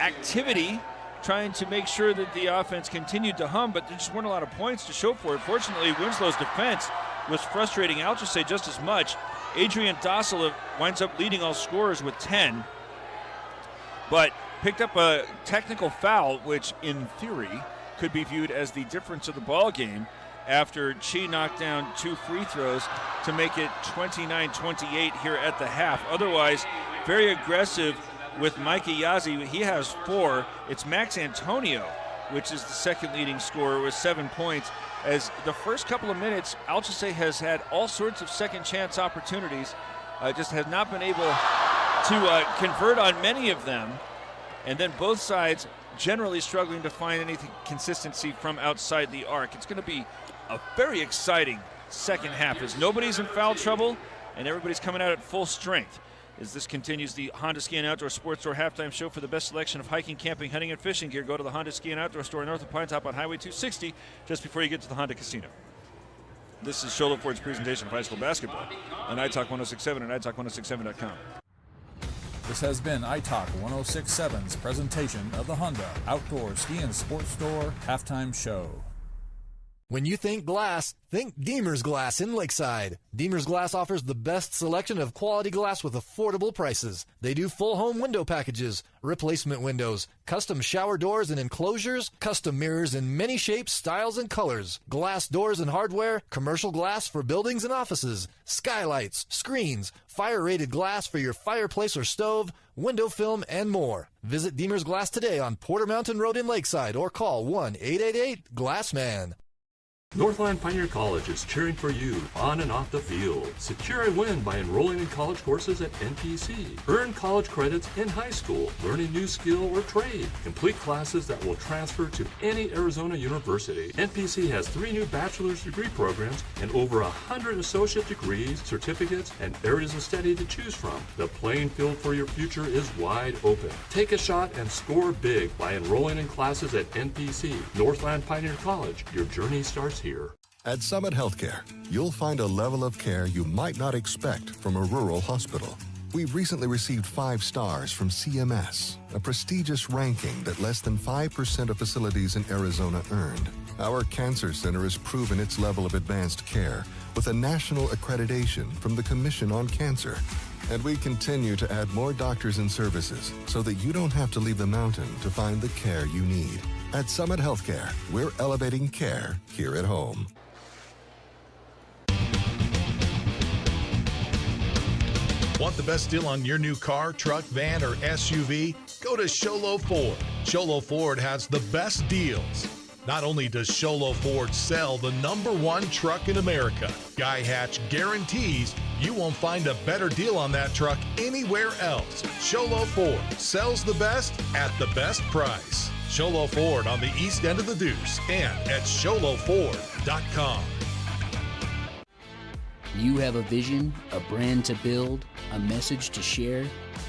activity trying to make sure that the offense continued to hum, but there just weren't a lot of points to show for it. Fortunately, Winslow's defense was frustrating ALCHESAY just as much. Adrian Dossela winds up leading all scorers with 10, but picked up a technical foul, which in theory could be viewed as the difference of the ball game after Chi knocked down 2 free throws to make it 29-28 here at the half. Otherwise, very aggressive with Micah Yazzie. He has 4. It's Max Antonio, which is the second leading scorer with 7 points. As the first couple of minutes, ALCHESAY has had all sorts of second chance opportunities, just has not been able to convert on many of them. And then both sides generally struggling to find any consistency from outside the arc. It's going to be a very exciting second half as nobody's in foul trouble and everybody's coming out at full strength. As this continues, the Honda Ski and Outdoor Sports Store halftime show for the best selection of hiking, camping, hunting, and fishing gear. Go to the Honda Ski and Outdoor Store north of Pine Top on Highway 260 just before you get to the Honda Casino. This is Show Ford's presentation of high school basketball on iTalk 1067 and iTalk1067.com. This has been iTalk 1067's presentation of the Honda Outdoor Ski and Sports Store halftime show. When you think glass, think Deemer's Glass in Lakeside. Deemer's Glass offers the best selection of quality glass with affordable prices. They do full home window packages, replacement windows, custom shower doors and enclosures, custom mirrors in many shapes, styles, and colors, glass doors and hardware, commercial glass for buildings and offices, skylights, screens, fire-rated glass for your fireplace or stove, window film, and more. Visit Deemer's Glass today on Porter Mountain Road in Lakeside or call 1-888-GLASSMAN. Northland Pioneer College is cheering for you on and off the field. Secure a win by enrolling in college courses at NPC. Earn college credits in high school, learn a new skill or trade. Complete classes that will transfer to any Arizona university. NPC has 3 new bachelor's degree programs and over 100 associate degrees, certificates, and areas of study to choose from. The playing field for your future is wide open. Take a shot and score big by enrolling in classes at NPC. Northland Pioneer College. Your journey starts here. At Summit Healthcare, you'll find a level of care you might not expect from a rural hospital. We've recently received 5 stars from CMS, a prestigious ranking that less than 5% of facilities in Arizona earned. Our cancer center has proven its level of advanced care with a national accreditation from the Commission on Cancer. And we continue to add more doctors and services so that you don't have to leave the mountain to find the care you need. At Summit Healthcare, we're elevating care here at home. Want the best deal on your new car, truck, van, or SUV? Go to Sholo Ford. Sholo Ford has the best deals. Not only does Sholo Ford sell the #1 truck in America, Guy Hatch guarantees you won't find a better deal on that truck anywhere else. Sholo Ford sells the best at the best price. Sholo Ford on the east end of the Deuce and at sholoford.com. You have a vision, a brand to build, a message to share?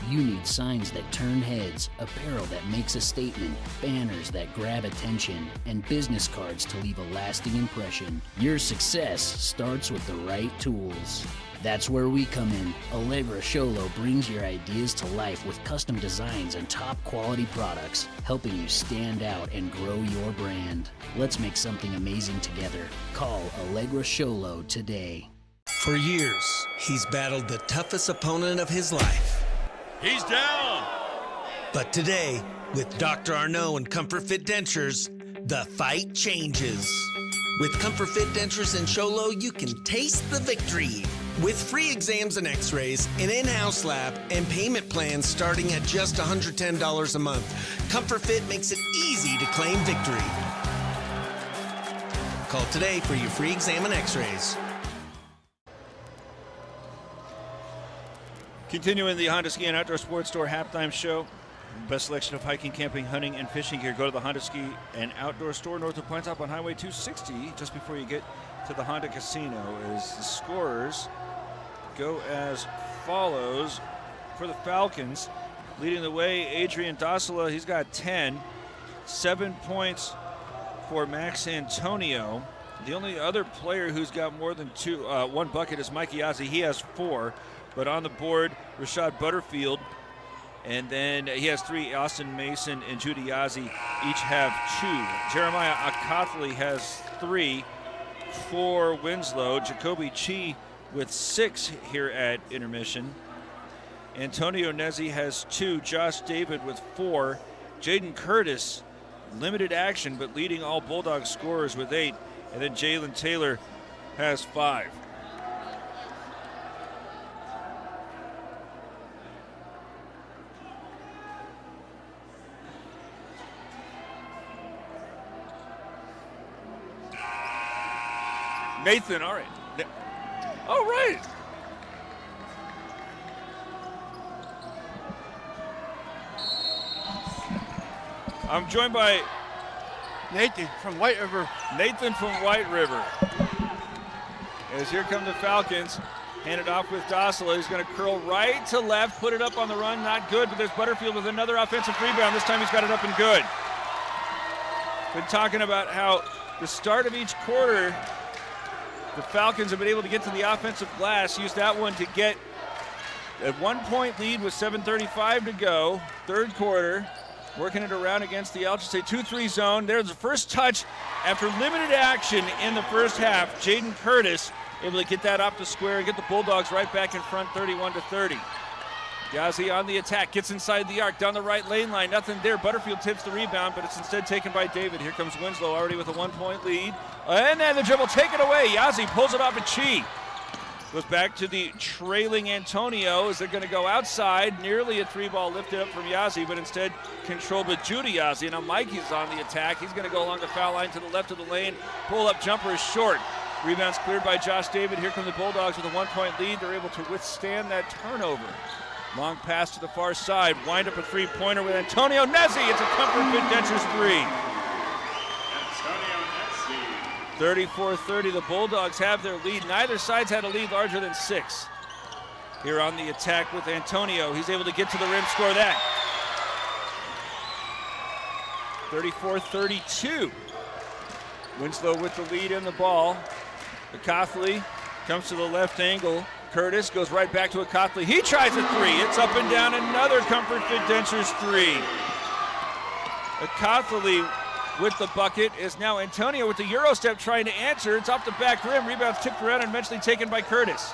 You need signs that turn heads, apparel that makes a statement, banners that grab attention, and business cards to leave a lasting impression. Your success starts with the right tools. That's where we come in. Allegra Sholo brings your ideas to life with custom designs and top quality products, helping you stand out and grow your brand. Let's make something amazing together. Call Allegra Sholo today. For years, he's battled the toughest opponent of his life. He's down! But today, with Dr. Arnault and Comfort Fit Dentures, the fight changes. With Comfort Fit Dentures and Sholo, you can taste the victory. With free exams and x-rays, an in-house lab, and payment plans starting at just $110 a month, Comfort Fit makes it easy to claim victory. Call today for your free exam and x-rays. Continuing the Honda Ski and Outdoor Sports Store halftime show. Best selection of hiking, camping, hunting, and fishing gear. Go to the Honda Ski and Outdoor Store north of Pine Top on Highway 260 just before you get to the Honda Casino. As the scorers go as follows for the Falcons. Leading the way, Adrian Dossela, he's got 10. 7 points for Max Antonio. The only other player who's got more than 1 bucket is Mike Yazzie. He has 4. But on the board, Rashad Butterfield And then he has 3. Austin Mason and Judy Yazzie each have 2. Jeremiah Akathli has 3 for Winslow. Jacoby Chi with 6 here at intermission. Antonio Nezzi has 2. Josh David with 4. Jaden Curtis, limited action, but leading all Bulldogs scorers with 8. And then Jalen Taylor has 5. Nathan, all right. All right. I'm joined by Nathan from White River. Nathan from White River. As here come the Falcons. Handed off with Dossela. He's going to curl right to left, put it up on the run. Not good, but there's Butterfield with another offensive rebound. This time he's got it up and good. Been talking about how the start of each quarter, the Falcons have been able to get to the offensive glass. Used that one to get a 1-point lead with 7:35 to go. Third quarter. Working it around against the ALCHESAY 2-3 zone. There's the first touch after limited action in the first half. Jaden Curtis able to get that off the square and get the Bulldogs right back in front, 31-30. Yazzie on the attack, gets inside the arc, down the right lane line, nothing there. Butterfield tips the rebound, but it's instead taken by David. Here comes Winslow already with a 1-point lead. And then the dribble taken away. Yazzie pulls it off at Chi. Goes back to the trailing Antonio as they're going to go outside. Nearly a 3-ball lifted up from Yazzie, but instead controlled with Judy Yazzie. Now Mikey's on the attack. He's going to go along the foul line to the left of the lane. Pull-up jumper is short. Rebound's cleared by Josh David. Here come the Bulldogs with a 1-point lead. They're able to withstand that turnover. Long pass to the far side. Wind up a 3-pointer with Antonio Nezzi. It's a Comfort Fit Dentures 3. 34-30, the Bulldogs have their lead. Neither side's had a lead larger than 6. Here on the attack with Antonio. He's able to get to the rim, score that. 34-32. Winslow with the lead in the ball. Akathli comes to the left angle. Curtis goes right back to Akathli. He tries a 3. It's up and down. Another Comfort Fit Dentures 3. Akathli with the bucket is now Antonio with the Euro step trying to answer. It's off the back rim. Rebound's tipped around and eventually taken by Curtis.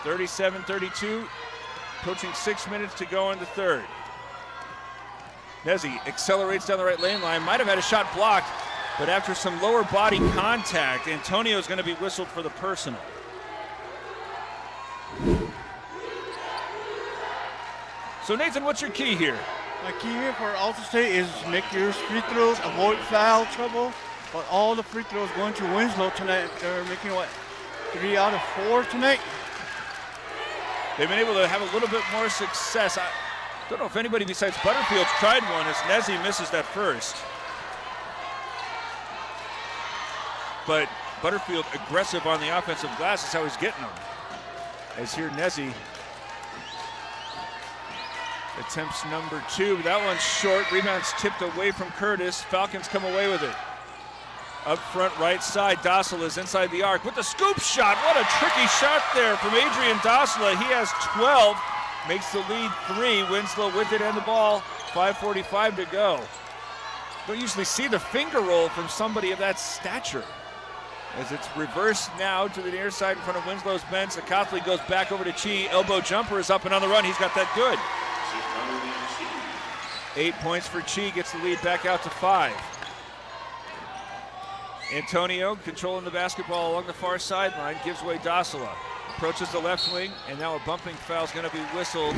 37-32. Approaching 6 minutes to go in the third. Nezzi accelerates down the right lane line. Might have had a shot blocked, but after some lower body contact, Antonio's going to be whistled for the personal. So Nathan, what's your key here? My key here for ALCHESAY is make your free throws, avoid foul trouble. But all the free throws going to Winslow tonight. They're making, 3 out of 4 tonight? They've been able to have a little bit more success. I don't know if anybody besides Butterfield's tried one as Nezzi misses that first. But Butterfield aggressive on the offensive glass is how he's getting them. As here Nezzi attempts number 2. That one's short. Rebound's tipped away from Curtis. Falcons come away with it. Up front right side, Dossela is inside the arc with the scoop shot. What a tricky shot there from Adrian Dossela. He has 12, makes the lead 3. Winslow with it and the ball. 5:45 to go. Don't usually see the finger roll from somebody of that stature. As it's reversed now to the near side in front of Winslow's bench. Akathli goes back over to Chi. Elbow jumper is up and on the run. He's got that good. 8 points for Chi, gets the lead back out to 5. Antonio controlling the basketball along the far sideline, gives away Dossela. Approaches the left wing, and now a bumping foul is going to be whistled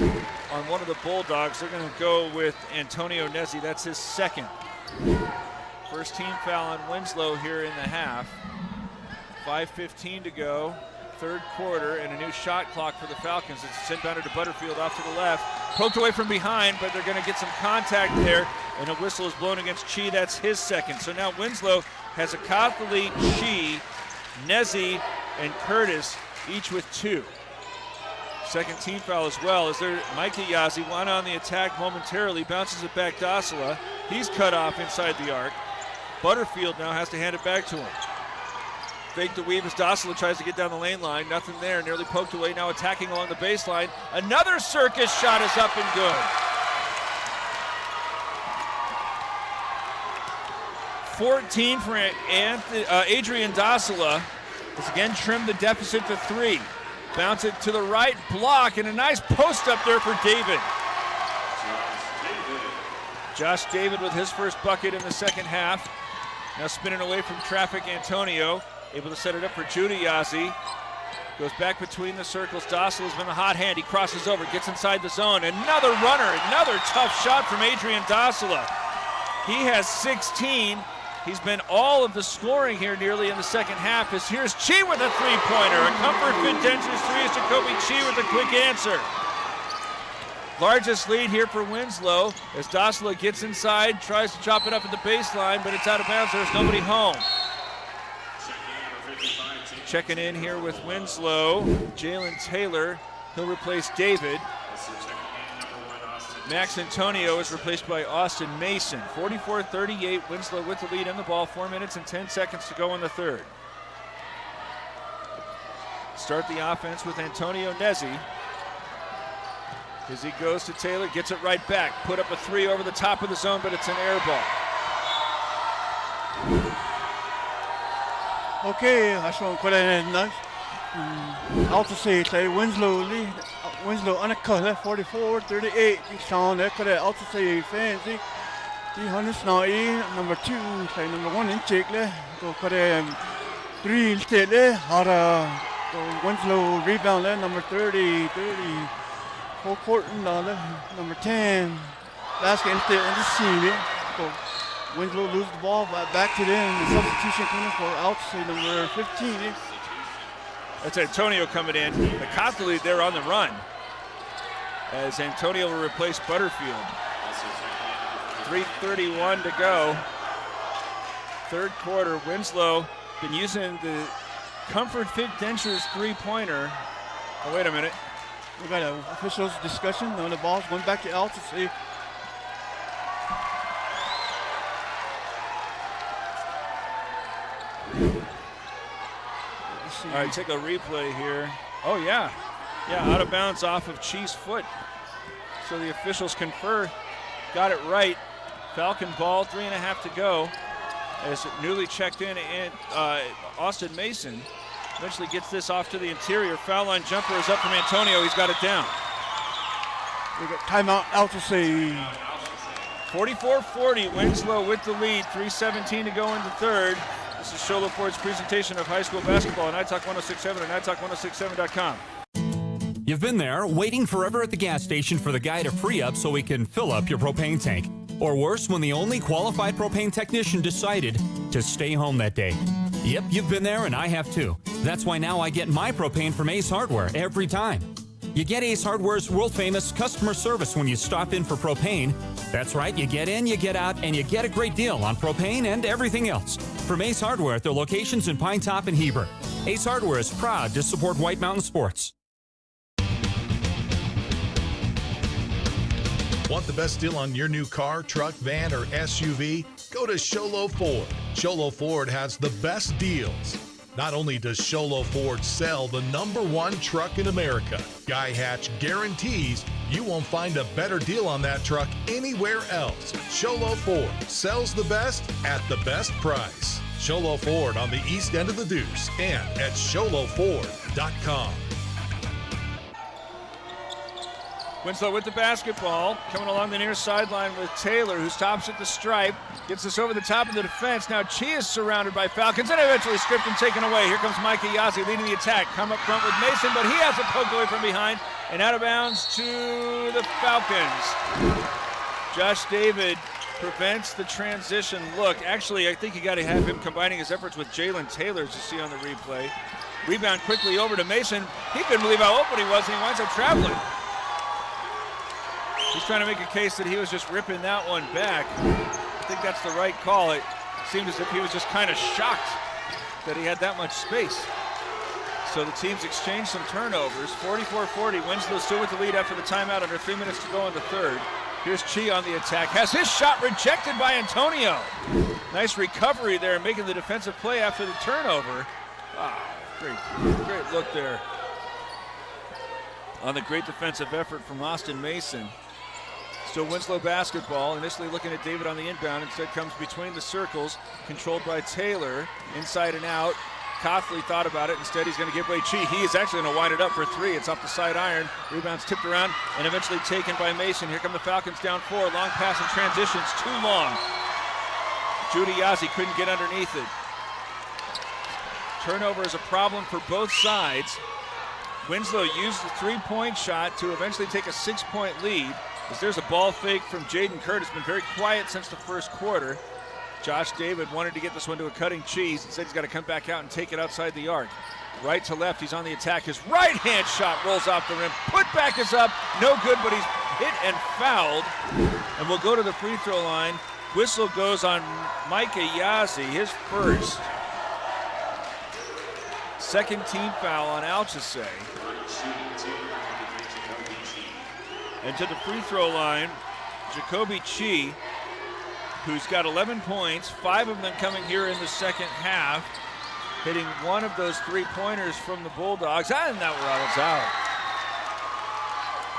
on one of the Bulldogs. They're going to go with Antonio Nezzi. That's his second. First team foul on Winslow here in the half. 5:15 to go, third quarter, and a new shot clock for the Falcons. It's sent down to Butterfield off to the left. Poked away from behind, but they're going to get some contact there, and a whistle is blown against Chi. That's his second. So now Winslow has Akathli, Chi, Nezzi, and Curtis, each with 2. Second team foul as well. As there, Mikey Yazzie, one on the attack momentarily, bounces it back Dossela. He's cut off inside the arc. Butterfield now has to hand it back to him. Fake the weave as Dossela tries to get down the lane line. Nothing there. Nearly poked away. Now attacking along the baseline. Another circus shot is up and good. 14 for Adrian Dossela. Has again trimmed the deficit to 3. Bounce it to the right block, and a nice post up there for David. Josh David with his first bucket in the second half. Now spinning away from traffic, Antonio. Able to set it up for Judy Yazzie. Goes back between the circles. Dossela's been the hot hand. He crosses over, gets inside the zone. Another runner, another tough shot from Adrian Dossela. He has 16. He's been all of the scoring here nearly in the second half. As here's Chi with a three-pointer. A Comfort Fit Dentures 3 is Jacoby Chi with a quick answer. Largest lead here for Winslow as Dossela gets inside, tries to chop it up at the baseline, but it's out of bounds. There's nobody home. Checking in here with Winslow, Jalen Taylor. He'll replace David. Max Antonio is replaced by Austin Mason. 44-38, Winslow with the lead in the ball. 4 minutes and 10 seconds to go in the third. Start the offense with Antonio Nezzi. As he goes to Taylor, gets it right back. Put up a 3 over the top of the zone, but it's an air ball. Okay, I saw quite a nice. ALCHESAY Winslow lead. Winslow undercut 44-38. Sean there could ALCHESAY fans. The Hunter number 2, number 1 in check. Go could 3 instead. Winslow rebound number 30. Full court number 10. Basket instead in the scene. Go Winslow lose the ball, back to them. The substitution coming for ALCHESAY number 15. That's Antonio coming in. The Costa lead there on the run as Antonio will replace Butterfield. 3:31 to go. Third quarter, Winslow been using the Comfort Fit Dentures three-pointer. Oh, wait a minute. We got an officials discussion on the balls going back to ALCHESAY. All right, take a replay here. Oh, yeah. Yeah, out of bounds off of Chi's foot. So the officials confer. Got it right. Falcon ball, 3.5 to go. As newly checked in, and Austin Mason eventually gets this off to the interior. Foul line jumper is up from Antonio. He's got it down. We got timeout, ALCHESAY. 44-40, Winslow with the lead. 3:17 to go in the third. This is Sholo Ford's presentation of high school basketball on iTalk 106.7 and iTalk106.7.com. You've been there, waiting forever at the gas station for the guy to free up so he can fill up your propane tank. Or worse, when the only qualified propane technician decided to stay home that day. Yep, you've been there and I have too. That's why now I get my propane from Ace Hardware every time. You get Ace Hardware's world-famous customer service when you stop in for propane. That's right, you get in, you get out, and you get a great deal on propane and everything else. From Ace Hardware at their locations in Pine Top and Heber. Ace Hardware is proud to support White Mountain Sports. Want the best deal on your new car, truck, van, or SUV? Go to Sholo Ford. Sholo Ford has the best deals. Not only does Sholo Ford sell the #1 truck in America, Guy Hatch guarantees you won't find a better deal on that truck anywhere else. Sholo Ford sells the best at the best price. Sholo Ford on the east end of the Deuce and at sholoford.com. Winslow with the basketball, coming along the near sideline with Taylor, who stops at the stripe, gets this over the top of the defense. Now Chi is surrounded by Falcons and eventually stripped and taken away. Here comes Micah Yazzie leading the attack. Come up front with Mason, but he has it poked away from behind and out of bounds to the Falcons. Josh David prevents the transition look. Actually, I think you got to have him combining his efforts with Jalen Taylor, as you see on the replay. Rebound quickly over to Mason. He couldn't believe how open he was, and he winds up traveling. He's trying to make a case that he was just ripping that one back. I think that's the right call. It seemed as if he was just kind of shocked that he had that much space. So the teams exchanged some turnovers. 44-40, Winslow still with the lead after the timeout, under 3 minutes to go in the third. Here's Chi on the attack, has his shot rejected by Antonio. Nice recovery there, making the defensive play after the turnover. Great look there on the great defensive effort from Austin Mason. Still Winslow basketball, initially looking at David on the inbound, instead comes between the circles, controlled by Taylor, inside and out. Coughley thought about it, instead he's going to give away Chi. He is actually going to wind it up for three. It's off the side iron, rebounds tipped around, and eventually taken by Mason. Here come the Falcons down 4, long pass and transitions, too long. Judy Yazzie couldn't get underneath it. Turnover is a problem for both sides. Winslow used the three-point shot to eventually take a 6-point lead. As there's a ball fake from Jaden Curtis, been very quiet since the first quarter. Josh David wanted to get this one to a cutting cheese. Instead, he's got to come back out and take it outside the arc. Right to left, he's on the attack. His right-hand shot rolls off the rim. Putback is up, no good, but he's hit and fouled. And we'll go to the free throw line. Whistle goes on Micah Yazzie, his first. Second team foul on ALCHESAY. And to the free throw line, Jacoby Chi, who's got 11 points, 5 of them coming here in the second half, hitting one of those three-pointers from the Bulldogs, and that rattles out.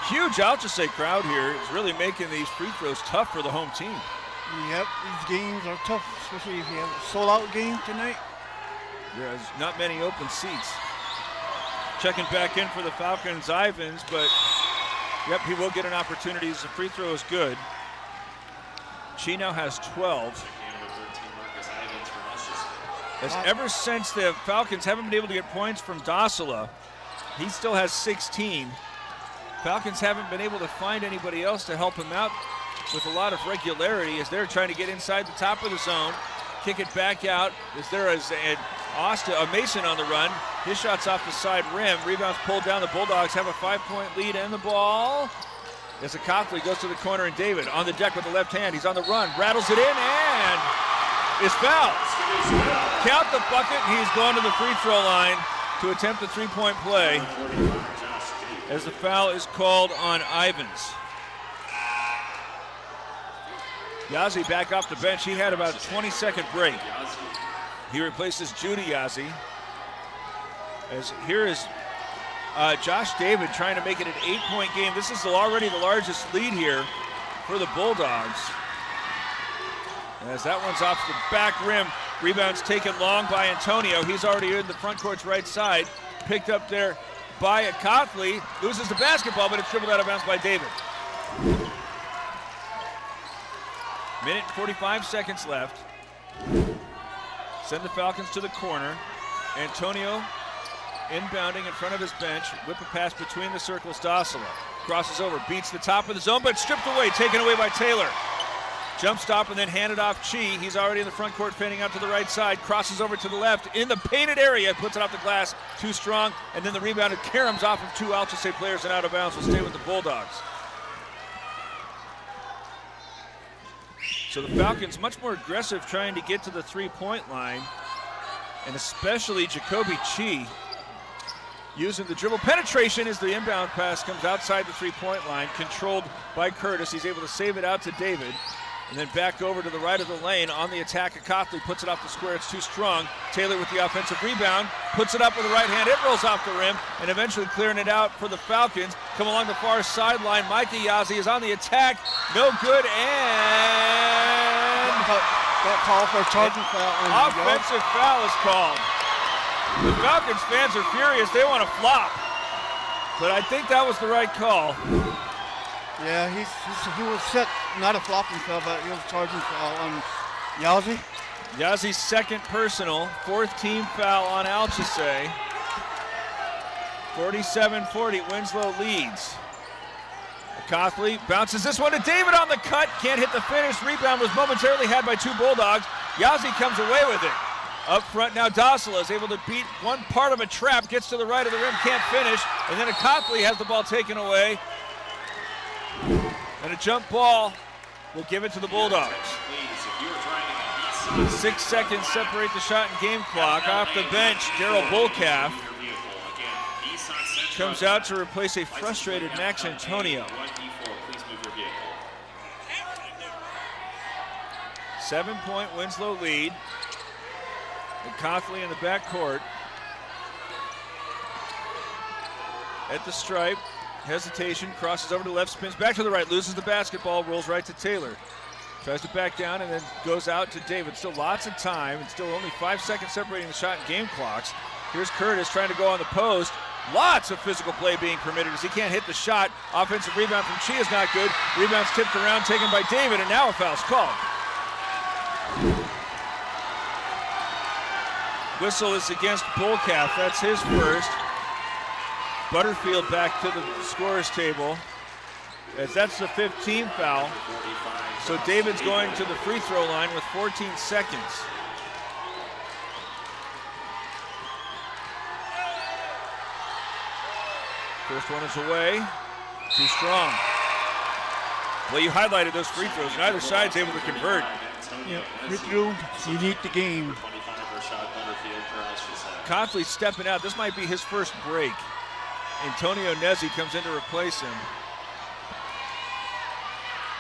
Huge ALCHESAY crowd here is really making these free throws tough for the home team. Yep, these games are tough, especially if you have a sold-out game tonight. There's not many open seats. Checking back in for the Falcons, Ivins, but yep, he will get an opportunity as the free throw is good. Chi now has 12. As ever since the Falcons haven't been able to get points from Dasila, he still has 16. Falcons haven't been able to find anybody else to help him out with a lot of regularity as they're trying to get inside the top of the zone, kick it back out. As there is a Mason on the run. His shot's off the side rim. Rebounds pulled down. The Bulldogs have a 5-point lead and the ball. As a Coughley goes to the corner, and David on the deck with the left hand. He's on the run, rattles it in, and is fouled. Count the bucket. He's going to the free throw line to attempt a three-point play as the foul is called on Ivins. Yazzie back off the bench. He had about a 20-second break. He replaces Judy Yazzie. As here is Josh David trying to make it an 8-point game. This is already the largest lead here for the Bulldogs. As that one's off the back rim. Rebounds taken long by Antonio. He's already in the front court's right side. Picked up there by a Coughley. Loses the basketball, but it's dribbled out of bounds by David. Minute and 45 seconds left. Send the Falcons to the corner. Antonio inbounding in front of his bench. Whip a pass between the circles. Dasila crosses over, beats the top of the zone, but stripped away, taken away by Taylor. Jump stop and then handed off Chi. He's already in the front court, fanning out to the right side. Crosses over to the left in the painted area. Puts it off the glass, too strong. And then the rebound at caroms off of two ALCHESAY players and out of bounds. Will stay with the Bulldogs. So the Falcons much more aggressive trying to get to the three-point line. And especially Jacoby Chi using the dribble penetration as the inbound pass comes outside the three-point line, controlled by Curtis. He's able to save it out to David. And then back over to the right of the lane on the attack. Coughley puts it off the square. It's too strong. Taylor with the offensive rebound. Puts it up with the right hand. It rolls off the rim and eventually clearing it out for the Falcons. Come along the far sideline. Micah Yazzie is on the attack. No good, and that call for a charging foul. Offensive foul is called. The Falcons fans are furious. They want to flop. But I think that was the right call. Yeah, he was set, not a flopping foul, but he was charging foul on Yazzie. Yazzie's second personal, fourth team foul on ALCHESAY. 47-40, Winslow leads. Coughley bounces this one to David on the cut, can't hit the finish. Rebound was momentarily had by two Bulldogs. Yazzie comes away with it. Up front now, Dasila is able to beat one part of a trap, gets to the right of the rim, can't finish, and then Coughley has the ball taken away. And a jump ball will give it to the Bulldogs. 6 seconds separate the shot and game clock. Off the bench, Daryl Bullcalf comes out to replace a frustrated Max Antonio. 7-point Winslow lead. And Coughley in the backcourt. at the stripe. Hesitation, crosses over to left, spins back to the right, loses the basketball, rolls right to Taylor. Tries to back down and then goes out to David. Still lots of time, and still only 5 seconds separating the shot and game clocks. Here's Curtis trying to go on the post. Lots of physical play being permitted as he can't hit the shot. Offensive rebound from Chi is not good. Rebound's tipped around, taken by David, and now a foul's called. Whistle is against Bullcalf. That's his first. Butterfield back to the scorer's table, as that's the 15th foul. So David's going to the free throw line with 14 seconds. First one is away. Too strong. Well, you highlighted those free throws. Neither side's able to convert. Yeah, free throw, you need the game. Coughley stepping out. This might be his first break. Antonio Nezzi comes in to replace him.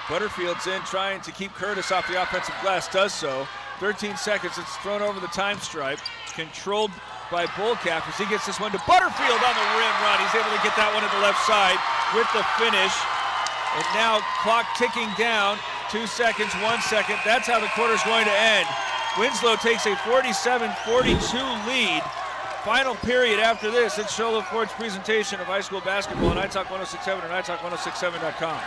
Butterfield's in trying to keep Curtis off the offensive glass, does so. 13 seconds, it's thrown over the time stripe. Controlled by Bullcalf as he gets this one to Butterfield on the rim run. He's able to get that one to the left side with the finish. And now clock ticking down, 2 seconds, 1 second. That's how the quarter's going to end. Winslow takes a 47-42 lead. Final period after this. It's Show Low Ford's presentation of high school basketball on iTalk 106.7 and iTalk1067.com.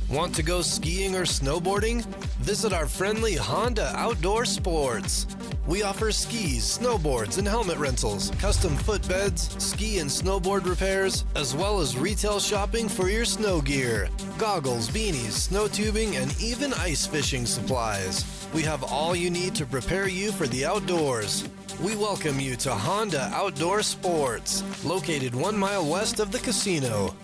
Want to go skiing or snowboarding? Visit our friendly Honda Outdoor Sports. We offer skis, snowboards, and helmet rentals, custom footbeds, ski and snowboard repairs, as well as retail shopping for your snow gear, goggles, beanies, snow tubing, and even ice fishing supplies. We have all you need to prepare you for the outdoors. We welcome you to Honda Outdoor Sports, located 1 mile west of the casino.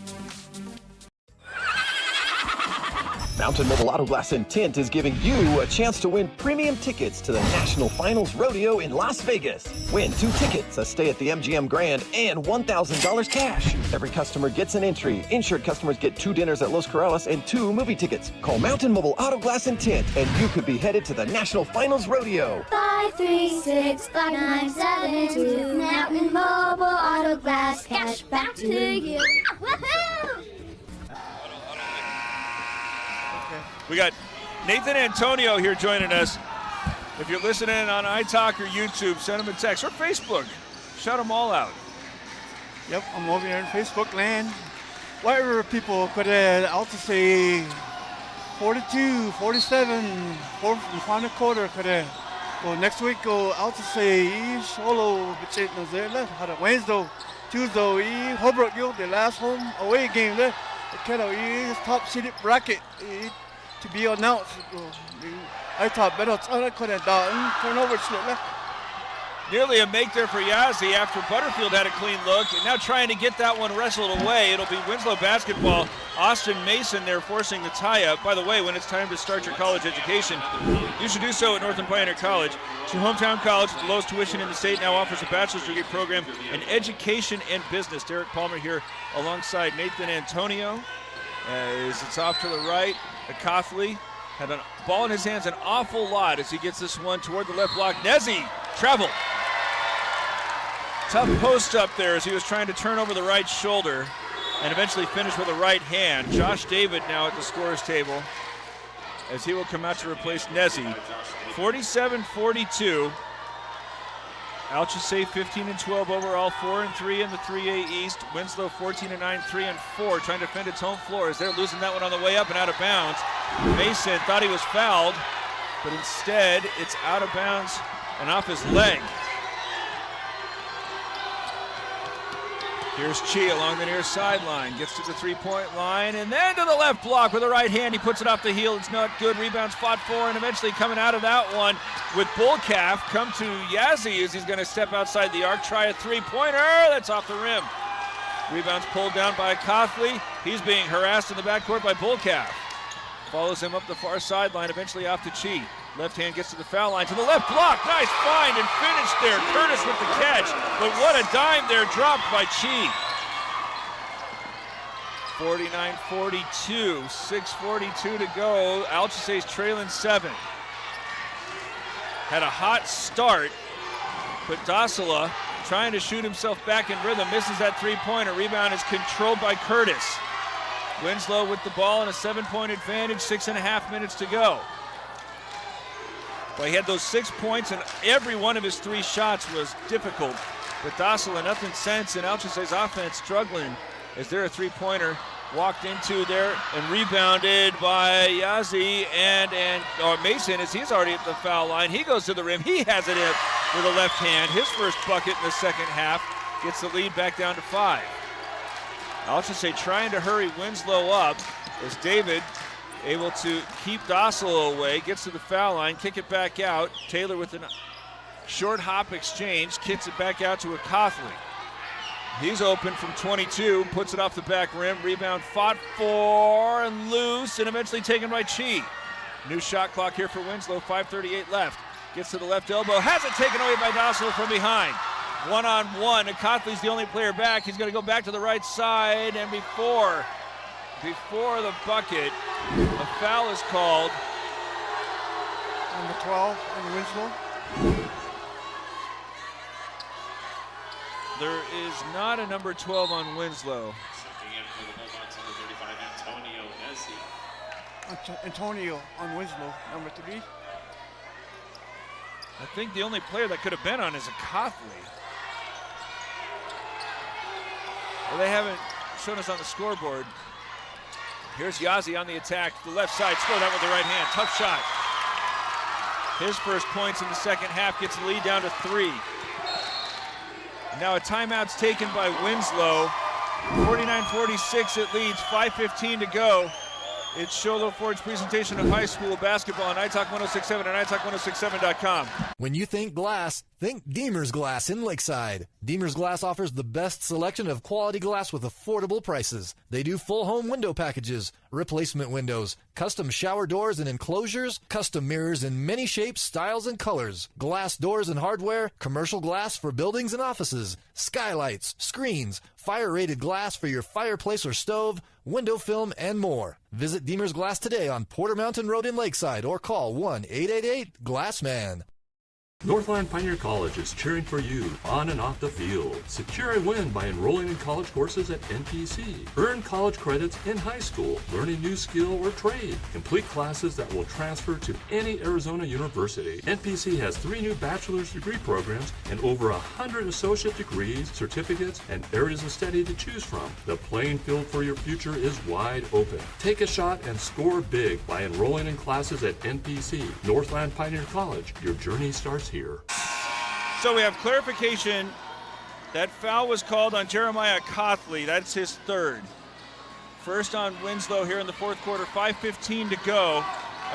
Mountain Mobile Auto Glass and Tint is giving you a chance to win premium tickets to the National Finals Rodeo in Las Vegas. Win 2 tickets, a stay at the MGM Grand, and $1,000 cash. Every customer gets an entry. Insured customers get 2 dinners at Los Corrales and 2 movie tickets. Call Mountain Mobile Auto Glass and Tint, and you could be headed to the National Finals Rodeo. 536-5972. Mountain Mobile Auto Glass, cash back to you. Woohoo! We got Nathan Antonio here joining us. If you're listening on iTalk or YouTube, send him a text or Facebook. Shout them all out. Yep, I'm over here in Facebook land. Whatever people could ALCHESAY 42, 47, fourth and final quarter could go next week go ALCHESAY solo bit na zela hada Wednesday, Tuesday Holbrook Gill the last home away game there. Kind of top seeded bracket to be announced. I thought better could have done turnover slip. Nearly a make there for Yazzie after Butterfield had a clean look, and now trying to get that one wrestled away. It'll be Winslow basketball. Austin Mason there forcing the tie-up. By the way, when it's time to start your college education, you should do so at Northern Pioneer College. It's your hometown college with the lowest tuition in the state, now offers a bachelor's degree program in education and business. Derek Palmer here alongside Nathan Antonio. As it's off to the right, Coughley had a ball in his hands an awful lot as he gets this one toward the left block. Nezzi traveled. Tough post up there as he was trying to turn over the right shoulder and eventually finish with a right hand. Josh David now at the scorer's table as he will come out to replace Nezzi. 47-42. ALCHESAY 15-12 overall, 4-3 in the 3A East. Winslow 14-9, 3-4, trying to defend its home floor as they're losing that one on the way up and out of bounds. Mason thought he was fouled, but instead it's out of bounds and off his leg. Here's Chi along the near sideline, gets to the three-point line, and then to the left block with the right hand. He puts it off the heel. It's not good. Rebounds fought for, and eventually coming out of that one with Bullcalf. Come to Yazzie as he's going to step outside the arc, try a three-pointer. That's off the rim. Rebounds pulled down by Coughley. He's being harassed in the backcourt by Bullcalf. Follows him up the far sideline, eventually off to Chi. Left hand gets to the foul line, to the left block. Nice find and finish there. Curtis with the catch, but what a dime there dropped by Chi. 49-42, 6:42 to go. ALCHESAY's trailing 7. Had a hot start, but Dasila trying to shoot himself back in rhythm, misses that three-pointer. Rebound is controlled by Curtis. Winslow with the ball and a 7-point advantage, 6.5 minutes to go. Well, he had those 6 points, and every one of his 3 shots was difficult. But Dossela, nothing since, and ALCHESAY's offense struggling as there a three-pointer walked into there and rebounded by Yazzie or Mason, as he's already at the foul line. He goes to the rim. He has it in with a left hand. His first bucket in the second half gets the lead back down to 5. ALCHESAY trying to hurry Winslow up as David able to keep Dossela away, gets to the foul line, kick it back out. Taylor with a short hop exchange, kicks it back out to a Cothley. He's open from 22, puts it off the back rim. Rebound fought for and loose and eventually taken by Chi. New shot clock here for Winslow, 5:38 left. Gets to the left elbow, has it taken away by Dossela from behind. One-on-one, and Cothley's the only player back. He's going to go back to the right side, and before the bucket, a foul is called. Number 12 on Winslow. There is not a number 12 on Winslow. Antonio on Winslow, number 3. I think the only player that could have been on is a Cothley. Well, they haven't shown us on the scoreboard. Here's Yazzie on the attack, the left side, score that with the right hand, tough shot. His first points in the second half gets the lead down to 3. Now a timeout's taken by Winslow. 49-46 it leads, 5:15 to go. It's Sholo Ford's presentation of high school basketball on iTalk 106.7 and iTalk106.7.com. When you think glass, think Deemer's Glass in Lakeside. Deemer's Glass offers the best selection of quality glass with affordable prices. They do full home window packages, replacement windows, custom shower doors and enclosures, custom mirrors in many shapes, styles, and colors, glass doors and hardware, commercial glass for buildings and offices, skylights, screens, fire-rated glass for your fireplace or stove, window film, and more. Visit Deemer's Glass today on Porter Mountain Road in Lakeside or call 1-888-GLASSMAN. Northland Pioneer College is cheering for you on and off the field. Secure a win by enrolling in college courses at NPC. Earn college credits in high school, learn a new skill or trade. Complete classes that will transfer to any Arizona university. NPC has 3 new bachelor's degree programs and over 100 associate degrees, certificates, and areas of study to choose from. The playing field for your future is wide open. Take a shot and score big by enrolling in classes at NPC. Northland Pioneer College. Your journey starts here. So we have clarification. That foul was called on Jeremiah Cothley. That's his 3rd. First on Winslow here in the 4th quarter, 5:15 to go.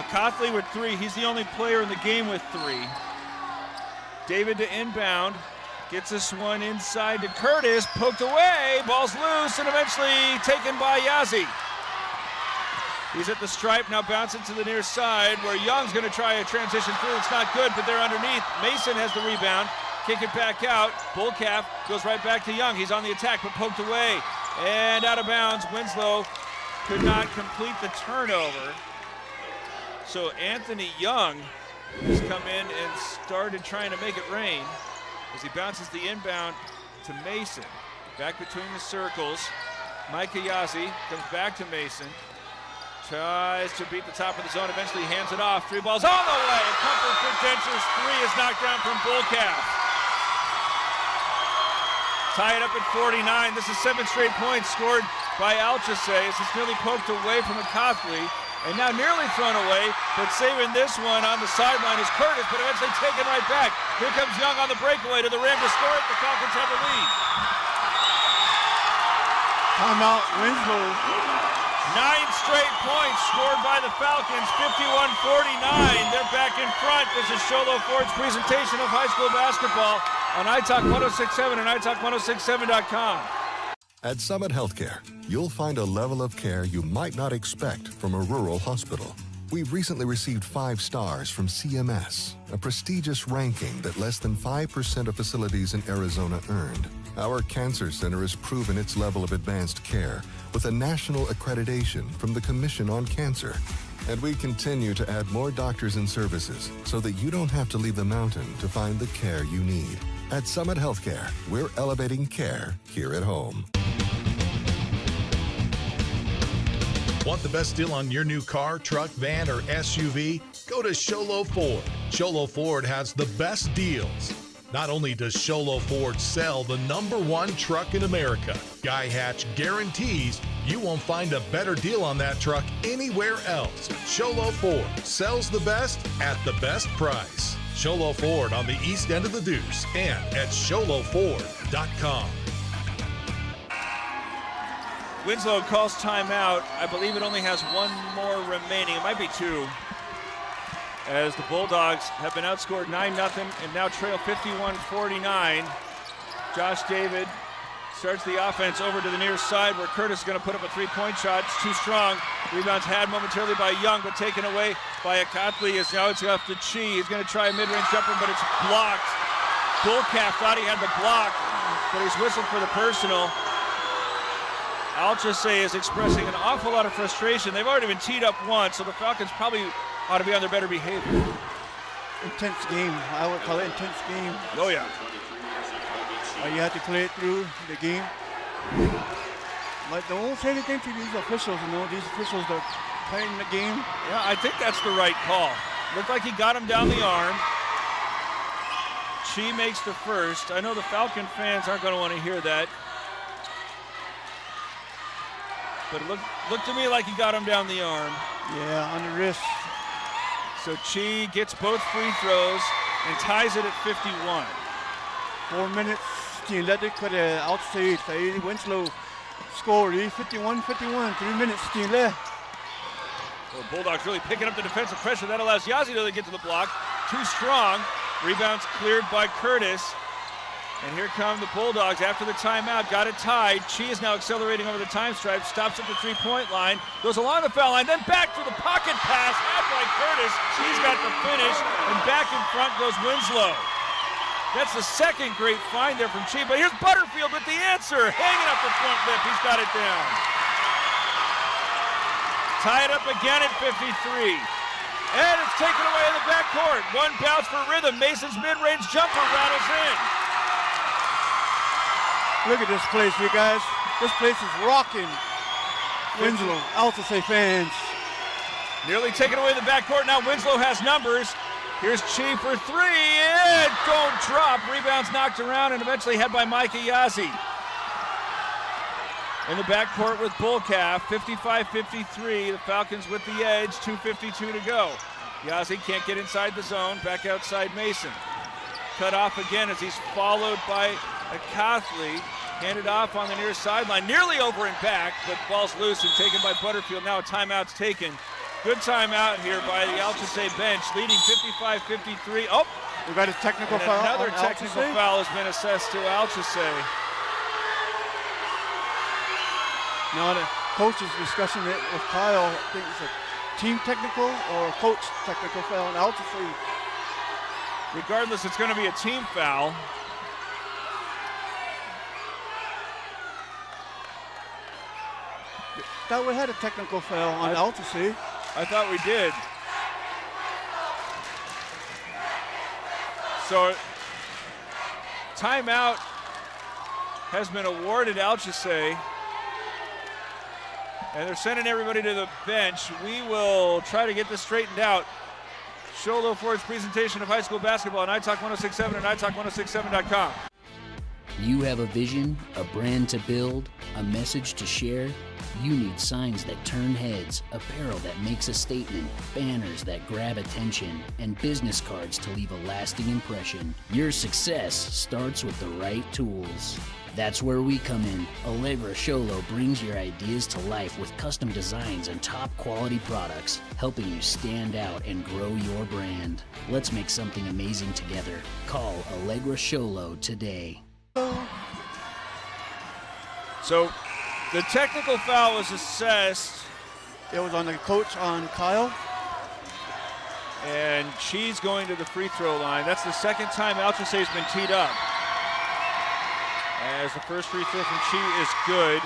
Cothley with 3. He's the only player in the game with 3. David to inbound. Gets this one inside to Curtis. Poked away. Ball's loose and eventually taken by Yazzie. He's at the stripe, now bouncing to the near side where Young's going to try a transition through. It's not good, but they're underneath. Mason has the rebound. Kick it back out. Bullcalf goes right back to Young. He's on the attack, but poked away. And out of bounds. Winslow could not complete the turnover. So Anthony Young has come in and started trying to make it rain as he bounces the inbound to Mason. Back between the circles. Micah Yazzie comes back to Mason. Tries to beat the top of the zone, eventually hands it off. 3 balls all the way. Comfort Credentials 3 is knocked down from Bullcalf. Tie it up at 49. This is 7 straight points scored by ALCHESAY as it's nearly poked away from a Cothley. And now nearly thrown away, but saving this one on the sideline is Curtis, but eventually taken right back. Here comes Young on the breakaway to the rim to score it. The Falcons have the lead. Timeout, Winslow. 9 straight points scored by the Falcons, 51-49. They're back in front. This is Sholo Ford's presentation of high school basketball on iTalk 106.7 and iTalk106.7.com. At Summit Healthcare, you'll find a level of care you might not expect from a rural hospital. We've recently received 5 stars from CMS, a prestigious ranking that less than 5% of facilities in Arizona earned. Our cancer center has proven its level of advanced care with a national accreditation from the Commission on Cancer. And we continue to add more doctors and services so that you don't have to leave the mountain to find the care you need. At Summit Healthcare, we're elevating care here at home. Want the best deal on your new car, truck, van, or SUV? Go to Sholo Ford. Sholo Ford has the best deals. Not only does Sholo Ford sell the #1 truck in America, Guy Hatch guarantees you won't find a better deal on that truck anywhere else. Sholo Ford sells the best at the best price. Sholo Ford on the east end of the Deuce and at sholoford.com. Winslow calls timeout. I believe it only has one more remaining. It might be two. As the Bulldogs have been outscored 9-0 and now trail 51-49. Josh David starts the offense over to the near side where Curtis is going to put up a three-point shot. It's too strong. Rebounds had momentarily by Young, but taken away by Akathli as now it's left to Chi. He's going to try a mid-range jumper, but it's blocked. Bullcalf thought he had the block, but he's whistled for the personal. ALCHESAY is expressing an awful lot of frustration. They've already been teed up once, so the Falcons probably ought to be on their better behavior. Intense game. I would call it intense game. Oh, yeah. You have to play it through the game. But don't say anything to these officials. These officials are playing the game. Yeah, I think that's the right call. Looked like he got him down the arm. Chi makes the first. I know the Falcon fans aren't going to want to hear that. But it looked to me like he got him down the arm. Yeah, on the wrist. So Chi gets both free throws and ties it at 51. 4 minutes. Let it cut outside. Winslow scored 51-51. 3 minutes left. Well, Bulldogs really picking up the defensive pressure. That allows Yazzie to get to the block. Too strong. Rebounds cleared by Curtis. And here come the Bulldogs after the timeout. Got it tied. Chi is now accelerating over the time stripe. Stops at the three-point line. Goes along the foul line. Then back for the pocket pass. Had by Curtis. He's got the finish. And back in front goes Winslow. That's the second great find there from Chi. But here's Butterfield with the answer. Hanging up the front lip. He's got it down. Tie it up again at 53. And it's taken away in the backcourt. One bounce for rhythm. Mason's mid-range jumper rattles in. Look at this place, you guys. This place is rocking. Winslow, ALCHESAY fans. Nearly taken away in the backcourt. Now Winslow has numbers. Here's Chi for three. And don't drop. Rebounds knocked around and eventually had by Micah Yazzie. In the backcourt with Bullcalf. 55-53. The Falcons with the edge. 2:52 to go. Yazzie can't get inside the zone. Back outside Mason. Cut off again as he's followed by Akathli. Handed off on the near sideline, nearly over and back, but ball's loose and taken by Butterfield. Now a timeout's taken. Good timeout here by the ALCHESAY bench, leading 55-53. Oh, we got a technical foul. Another technical foul has been assessed to ALCHESAY. Now the coach is discussing it with Kyle. I think it's a team technical or a coach technical foul on ALCHESAY. Regardless, it's going to be a team foul. Thought we had a technical foul on ALCHESAY. I thought we did. So, timeout has been awarded ALCHESAY. And they're sending everybody to the bench. We will try to get this straightened out. Sholo Ford's presentation of high school basketball on iTalk 106.7 and iTalk106.7.com. You have a vision, a brand to build, a message to share. You need signs that turn heads, apparel that makes a statement, banners that grab attention, and business cards to leave a lasting impression. Your success starts with the right tools. That's where we come in. Allegra Sholo brings your ideas to life with custom designs and top quality products, helping you stand out and grow your brand. Let's make something amazing together. Call Allegra Sholo today. So the technical foul was assessed. It was on the coach on Kyle. And Chi's going to the free throw line. That's the second time ALCHESAY's been teed up. As the first free throw from Chi is good.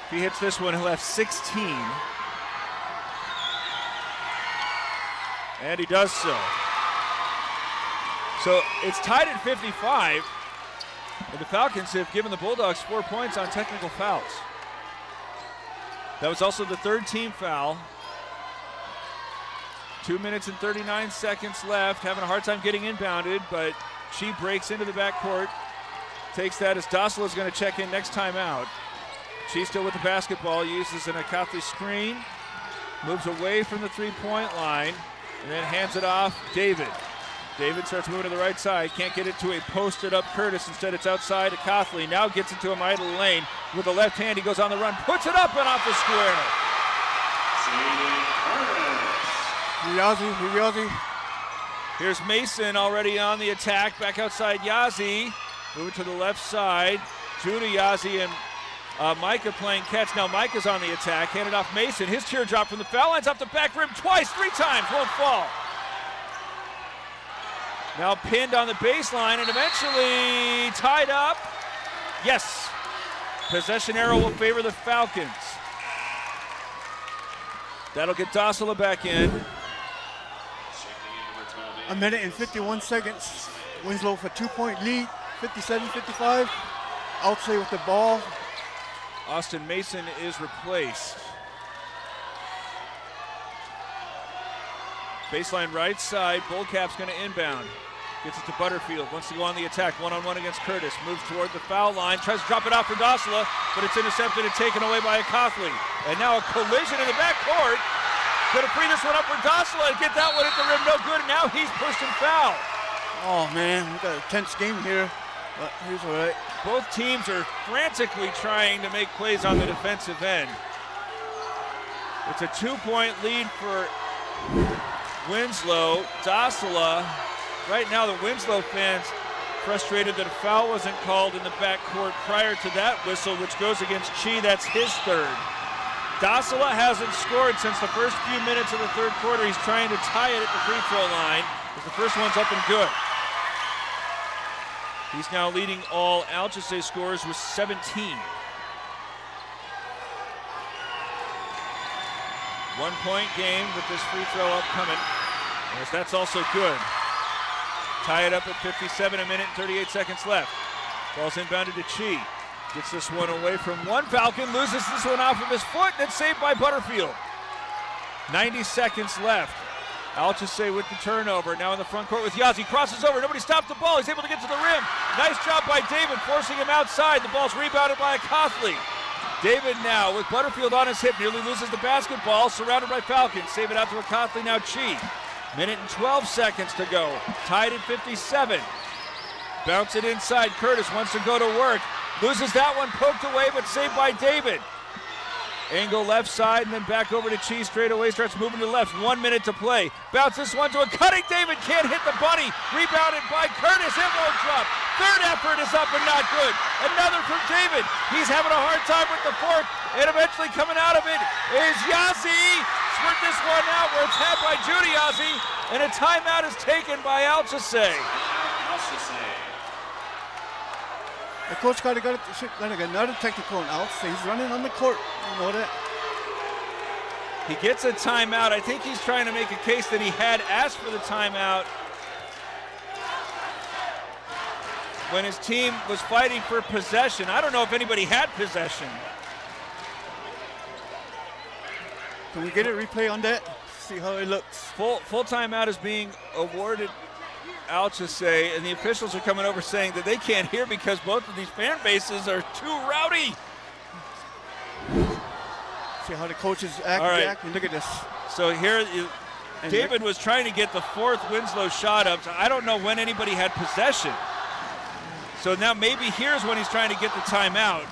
If he hits this one, he'll have 16. And he does so. So it's tied at 55. And the Falcons have given the Bulldogs 4 points on technical fouls. That was also the third team foul. 2 minutes and 39 seconds left. Having a hard time getting inbounded, but she breaks into the backcourt. Takes that as Dossel is going to check in next time out. She's still with the basketball, uses an Akathi screen, moves away from the three-point line, and then hands it off David. David starts moving to the right side, can't get it to a posted-up Curtis. Instead, it's outside to Cothley. Now gets into him idle lane. With the left hand, he goes on the run, puts it up and off the square. Yazi. Here's Mason already on the attack, back outside Yazi. Moving to the left side. Judah, Yazi, and Micah playing catch. Now Micah's on the attack, handed off Mason. His teardrop from the foul line's off the back rim twice, 3 times, won't fall. Now pinned on the baseline and eventually tied up. Yes. Possession arrow will favor the Falcons. That'll get Dossela back in. A minute and 51 seconds. Winslow for 2-point lead, 57-55. ALCHESAY with the ball. Austin Mason is replaced. Baseline right side, Bullcap's going to inbound. Gets it to Butterfield, wants to go on the attack, one-on-one against Curtis. Moves toward the foul line, tries to drop it off for Dossela, but it's intercepted and taken away by Akathli. And now a collision in the backcourt. Going to free this one up for Dossela and get that one at the rim, no good, and now he's pushed and fouled. Oh man, we got a tense game here, but he's all right. Both teams are frantically trying to make plays on the defensive end. It's a 2-point lead for Winslow. Dossela, right now the Winslow fans frustrated that a foul wasn't called in the backcourt prior to that whistle, which goes against Chi. That's his third. Dossela hasn't scored since the first few minutes of the third quarter. He's trying to tie it at the free throw line, but the first one's up and good. He's now leading all ALCHESAY scores with 17. 1-point game with this free throw upcoming. Yes, that's also good. Tie it up at 57, a minute and 38 seconds left. Ball's inbounded to Chi. Gets this one away from one Falcon, loses this one off of his foot, and it's saved by Butterfield. 90 seconds left. ALCHESAY with the turnover. Now in the front court with Yazi. Crosses over. Nobody stopped the ball. He's able to get to the rim. Nice job by David, forcing him outside. The ball's rebounded by Akathli. David now with Butterfield on his hip. Nearly loses the basketball. Surrounded by Falcons. Save it out to Akathli. Now Chi. Minute and 12 seconds to go. Tied at 57. Bounce it inside. Curtis wants to go to work. Loses that one. Poked away, but saved by David. Angle left side and then back over to Chi straight away. Starts moving to the left. 1 minute to play. Bounce this one to a cutting David. Can't hit the bunny. Rebounded by Curtis. It won't drop. Third effort is up and not good. Another from David. He's having a hard time with the fourth. And eventually coming out of it is Yazi. Squirt this one out where it's had by Judy Yazi. And a timeout is taken by ALCHESAY. The coach got another technical on ALCHESAY. He's running on the court. You know that. He gets a timeout. I think he's trying to make a case that he had asked for the timeout when his team was fighting for possession. I don't know if anybody had possession. Can we get a replay on that? See how it looks. Full timeout is being awarded ALCHESAY, and the officials are coming over saying that they can't hear because both of these fan bases are too rowdy. See how the coaches act. All right. Jack? And look at this. So here, David was trying to get the fourth Winslow shot up. So I don't know when anybody had possession. So now maybe here's when he's trying to get the timeout.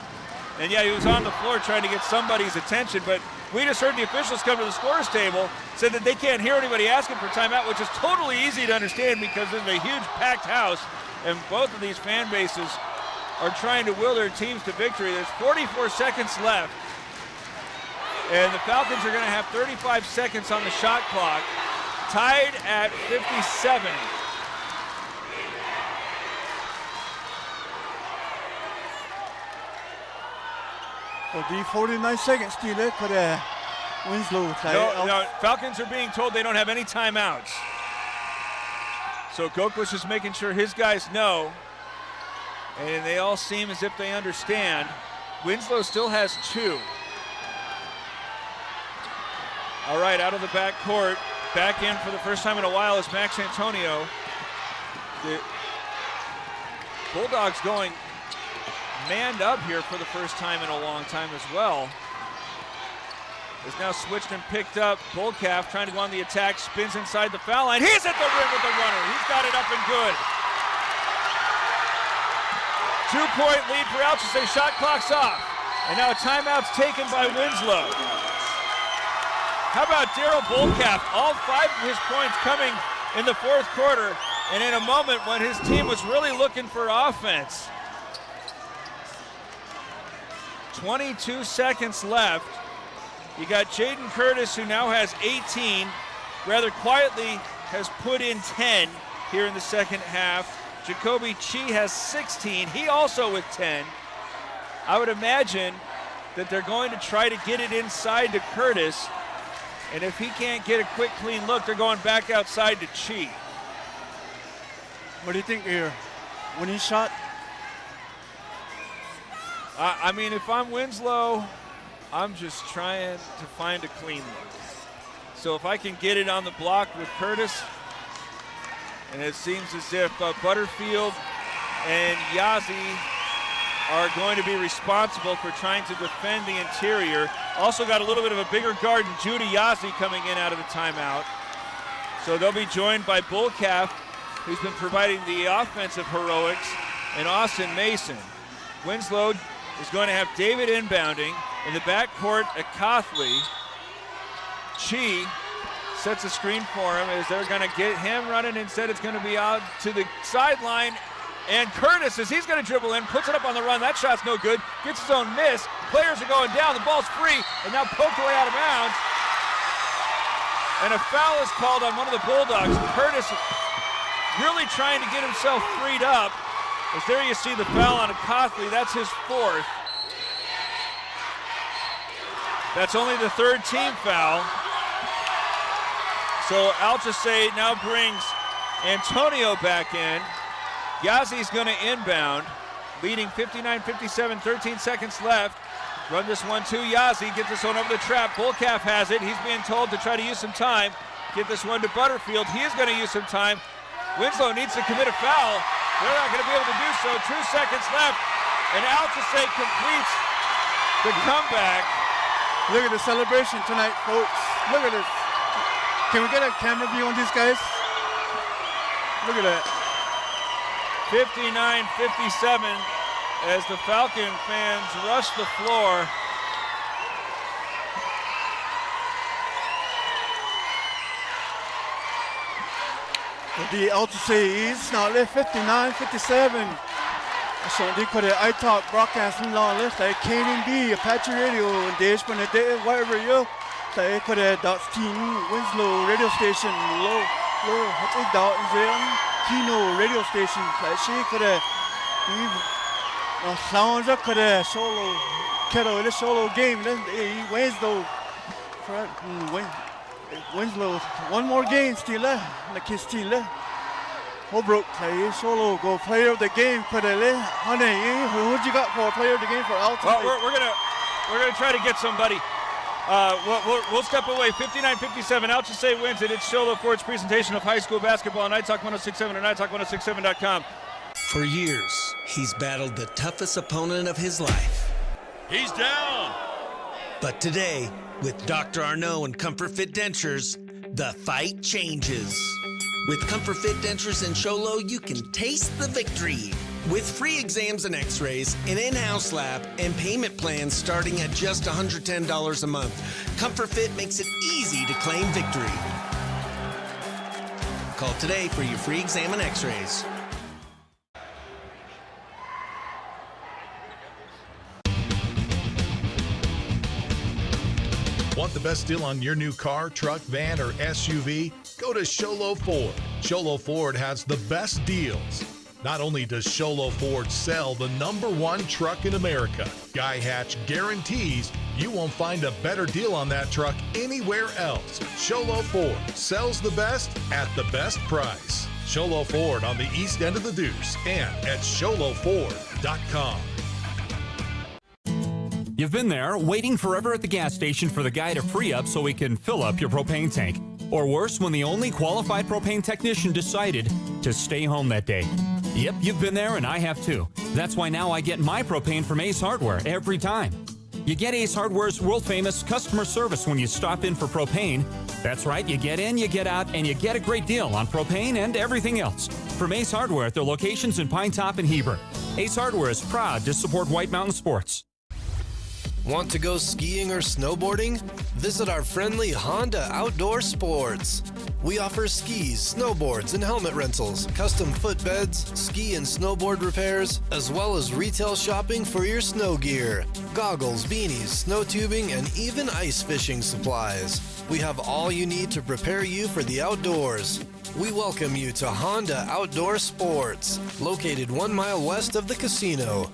And yeah, he was on the floor trying to get somebody's attention, but we just heard the officials come to the scorer's table, said that they can't hear anybody asking for timeout, which is totally easy to understand because there's a huge packed house, and both of these fan bases are trying to will their teams to victory. There's 44 seconds left, and the Falcons are going to have 35 seconds on the shot clock, tied at 57. So the 49 seconds still there for the Winslow. No, Falcons are being told they don't have any timeouts. So Gokush is making sure his guys know, and they all seem as if they understand. Winslow still has 2. All right, out of the back court, back in for the first time in a while is Max Antonio. The Bulldogs going manned up here for the first time in a long time as well. Is now switched and picked up. Bullcalf trying to go on the attack, spins inside the foul line. He's at the rim with the runner. He's got it up and good. 2-point lead for ALCHESAY. Shot clock's off. And now a timeout's taken by Winslow. How about Daryl Bullcalf? All 5 of his points coming in the fourth quarter, and in a moment when his team was really looking for offense. 22 seconds left. You got Jaden Curtis, who now has 18, rather quietly has put in 10 here in the second half. Jacoby Chi has 16, he also with 10. I would imagine that they're going to try to get it inside to Curtis, and if he can't get a quick, clean look, they're going back outside to Chi. What do you think here? Winning shot? I mean, if I'm Winslow, I'm just trying to find a clean look. So if I can get it on the block with Curtis, and it seems as if Butterfield and Yazzie are going to be responsible for trying to defend the interior. Also got a little bit of a bigger guard in Judy Yazzie coming in out of the timeout. So they'll be joined by Bullcalf, who's been providing the offensive heroics, and Austin Mason. Winslow is going to have David inbounding. In the backcourt, Akathli. Chi sets a screen for him as they're going to get him running. Instead, it's going to be out to the sideline. And Curtis, as he's going to dribble in, puts it up on the run. That shot's no good. Gets his own miss. Players are going down. The ball's free and now poked away out of bounds. And a foul is called on one of the Bulldogs. Curtis really trying to get himself freed up. As there you see the foul on Akathli. That's his 4th. That's only the 3rd team foul. So ALCHESAY now brings Antonio back in. Yazzie's going to inbound, leading 59-57, 13 seconds left. Run this one to Yazzie, get this one over the trap. Bullcalf has it. He's being told to try to use some time. Get this one to Butterfield. He is going to use some time. Winslow needs to commit a foul. They're not going to be able to do so. 2 seconds left, and ALCHESAY completes the comeback. Look at the celebration tonight, folks. Look at this. Can we get a camera view on these guys? Look at that. 59-57 as the Falcon fans rush the floor. The ALCHESAY East now left 59-57. Så det kunne iTalk broadcasten laget der KNB Apache Radio and Dash på det wherever you der kunne .10 Winslow radio station low hat ik daar in Kino radio station der she kunne sounds up kunne solo kettle the solo game then Winslow Winslow one more game still the kids still Holbrook play solo go player of the game. Honey, who'd you got for player of the game for ALCHESAY? Well, we're gonna try to get somebody. We'll step away. 59-57. ALCHESAY wins it. It's Sholo Ford's presentation of high school basketball on iTalk 106.7 or iTalk106.7.com. For years, he's battled the toughest opponent of his life. He's down. But today, with Dr. Arnaud and Comfort Fit Dentures, the fight changes. With Comfort Fit Dentures and Sholo, you can taste the victory. With free exams and x-rays, an in-house lab, and payment plans starting at just $110 a month, Comfort Fit makes it easy to claim victory. Call today for your free exam and x-rays. Want the best deal on your new car, truck, van, or SUV? Go to Sholo Ford. Sholo Ford has the best deals. Not only does Sholo Ford sell the #1 truck in America, Guy Hatch guarantees you won't find a better deal on that truck anywhere else. Sholo Ford sells the best at the best price. Sholo Ford on the east end of the Deuce and at SholoFord.com. You've been there, waiting forever at the gas station for the guy to free up so he can fill up your propane tank. Or worse, when the only qualified propane technician decided to stay home that day. Yep, you've been there and I have too. That's why now I get my propane from Ace Hardware every time. You get Ace Hardware's world-famous customer service when you stop in for propane. That's right, you get in, you get out, and you get a great deal on propane and everything else. From Ace Hardware at their locations in Pine Top and Heber. Ace Hardware is proud to support White Mountain Sports. Want to go skiing or snowboarding? Visit our friendly Honda Outdoor Sports. We offer skis, snowboards, and helmet rentals, custom footbeds, ski and snowboard repairs, as well as retail shopping for your snow gear, goggles, beanies, snow tubing, and even ice fishing supplies. We have all you need to prepare you for the outdoors. We welcome you to Honda Outdoor Sports, located 1 mile west of the casino.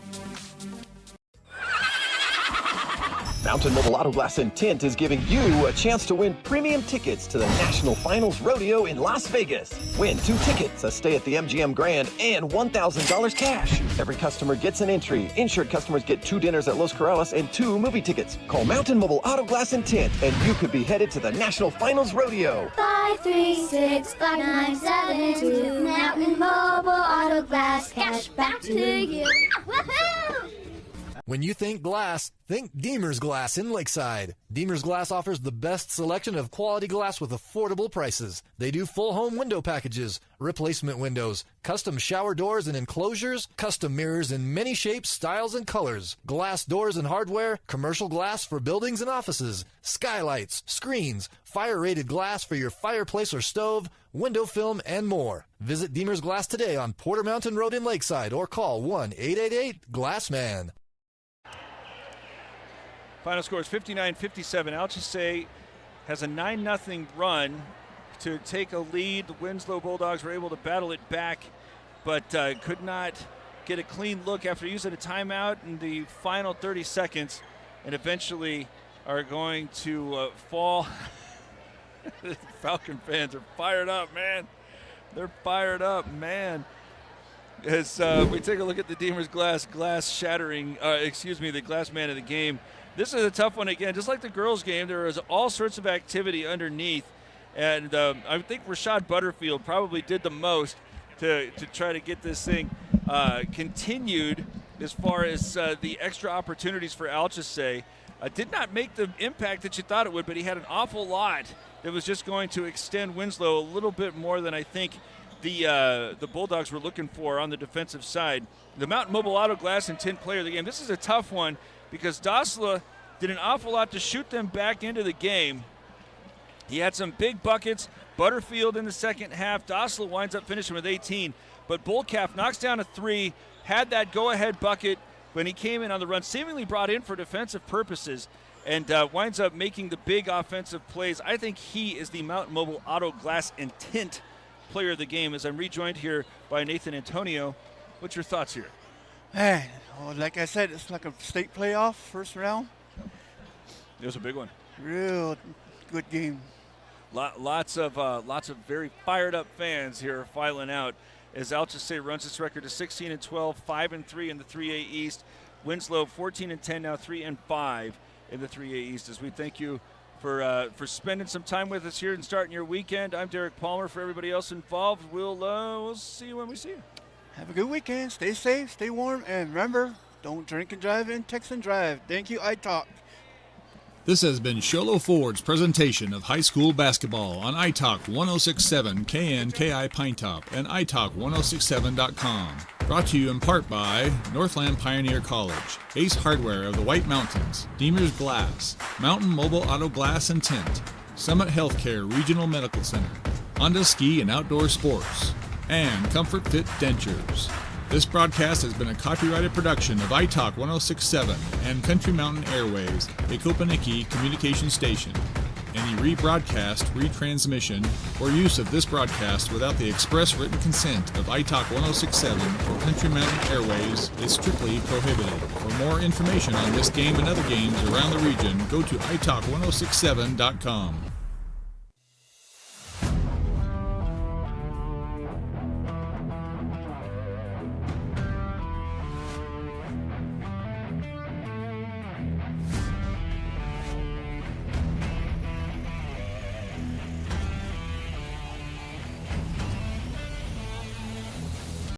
Mountain Mobile Auto Glass and Tint is giving you a chance to win premium tickets to the National Finals Rodeo in Las Vegas. Win 2 tickets, a stay at the MGM Grand, and $1,000 cash. Every customer gets an entry. Insured customers get 2 dinners at Los Corrales and 2 movie tickets. Call Mountain Mobile Auto Glass and Tint, and you could be headed to the National Finals Rodeo. 5365972 Mountain Mobile Auto Glass, cash back to you. Woohoo! When you think glass, think Deemer's Glass in Lakeside. Deemer's Glass offers the best selection of quality glass with affordable prices. They do full home window packages, replacement windows, custom shower doors and enclosures, custom mirrors in many shapes, styles, and colors, glass doors and hardware, commercial glass for buildings and offices, skylights, screens, fire-rated glass for your fireplace or stove, window film, and more. Visit Deemer's Glass today on Porter Mountain Road in Lakeside or call 1-888-GLASSMAN. Final score is 59-57. ALCHESAY has a 9-0 run to take a lead. The Winslow Bulldogs were able to battle it back, but could not get a clean look after using a timeout in the final 30 seconds, and eventually are going to fall. The Falcon fans are fired up, man. They're fired up, man. As we take a look at the Deemer's glass shattering, the glass man of the game. This is a tough one again. Just like the girls' game, there is all sorts of activity underneath. And I think Rashad Butterfield probably did the most to try to get this thing continued as far as the extra opportunities for ALCHESAY. Did not make the impact that you thought it would, but he had an awful lot that was just going to extend Winslow a little bit more than I think the Bulldogs were looking for on the defensive side. The Mountain Mobile Auto Glass and Tint player of the game. This is a tough one because Dasla did an awful lot to shoot them back into the game. He had some big buckets. Butterfield in the second half. Dasla winds up finishing with 18. But Bullcalf knocks down a 3, had that go-ahead bucket when he came in on the run, seemingly brought in for defensive purposes, and winds up making the big offensive plays. I think he is the Mountain Mobile Auto Glass and Tint player of the game, as I'm rejoined here by Nathan Antonio. What's your thoughts here? Man, like I said, it's like a state playoff, first round. It was a big one. Real good game. Lots of very fired up fans here filing out as ALCHESAY runs its record to 16-12, 5-3 in the 3A East. Winslow 14-10 now, 3-5 in the 3A East. As we thank you for spending some time with us here and starting your weekend. I'm Derek Palmer. For everybody else involved, we'll see you when we see you. Have a good weekend. Stay safe, stay warm, and remember, don't drink and drive in Texan Drive. Thank you, iTalk. This has been Sholo Ford's presentation of high school basketball on iTalk 106.7 KNKI Pine Top and iTalk1067.com. Brought to you in part by Northland Pioneer College, Ace Hardware of the White Mountains, Deemer's Glass, Mountain Mobile Auto Glass and Tint, Summit Healthcare Regional Medical Center, Honda Ski and Outdoor Sports, and Comfort Fit Dentures. This broadcast has been a copyrighted production of iTalk 106.7 and Country Mountain Airways, a Kopaniki communication station. Any rebroadcast, retransmission, or use of this broadcast without the express written consent of iTalk 106.7 or Country Mountain Airways is strictly prohibited. For more information on this game and other games around the region, go to iTalk1067.com.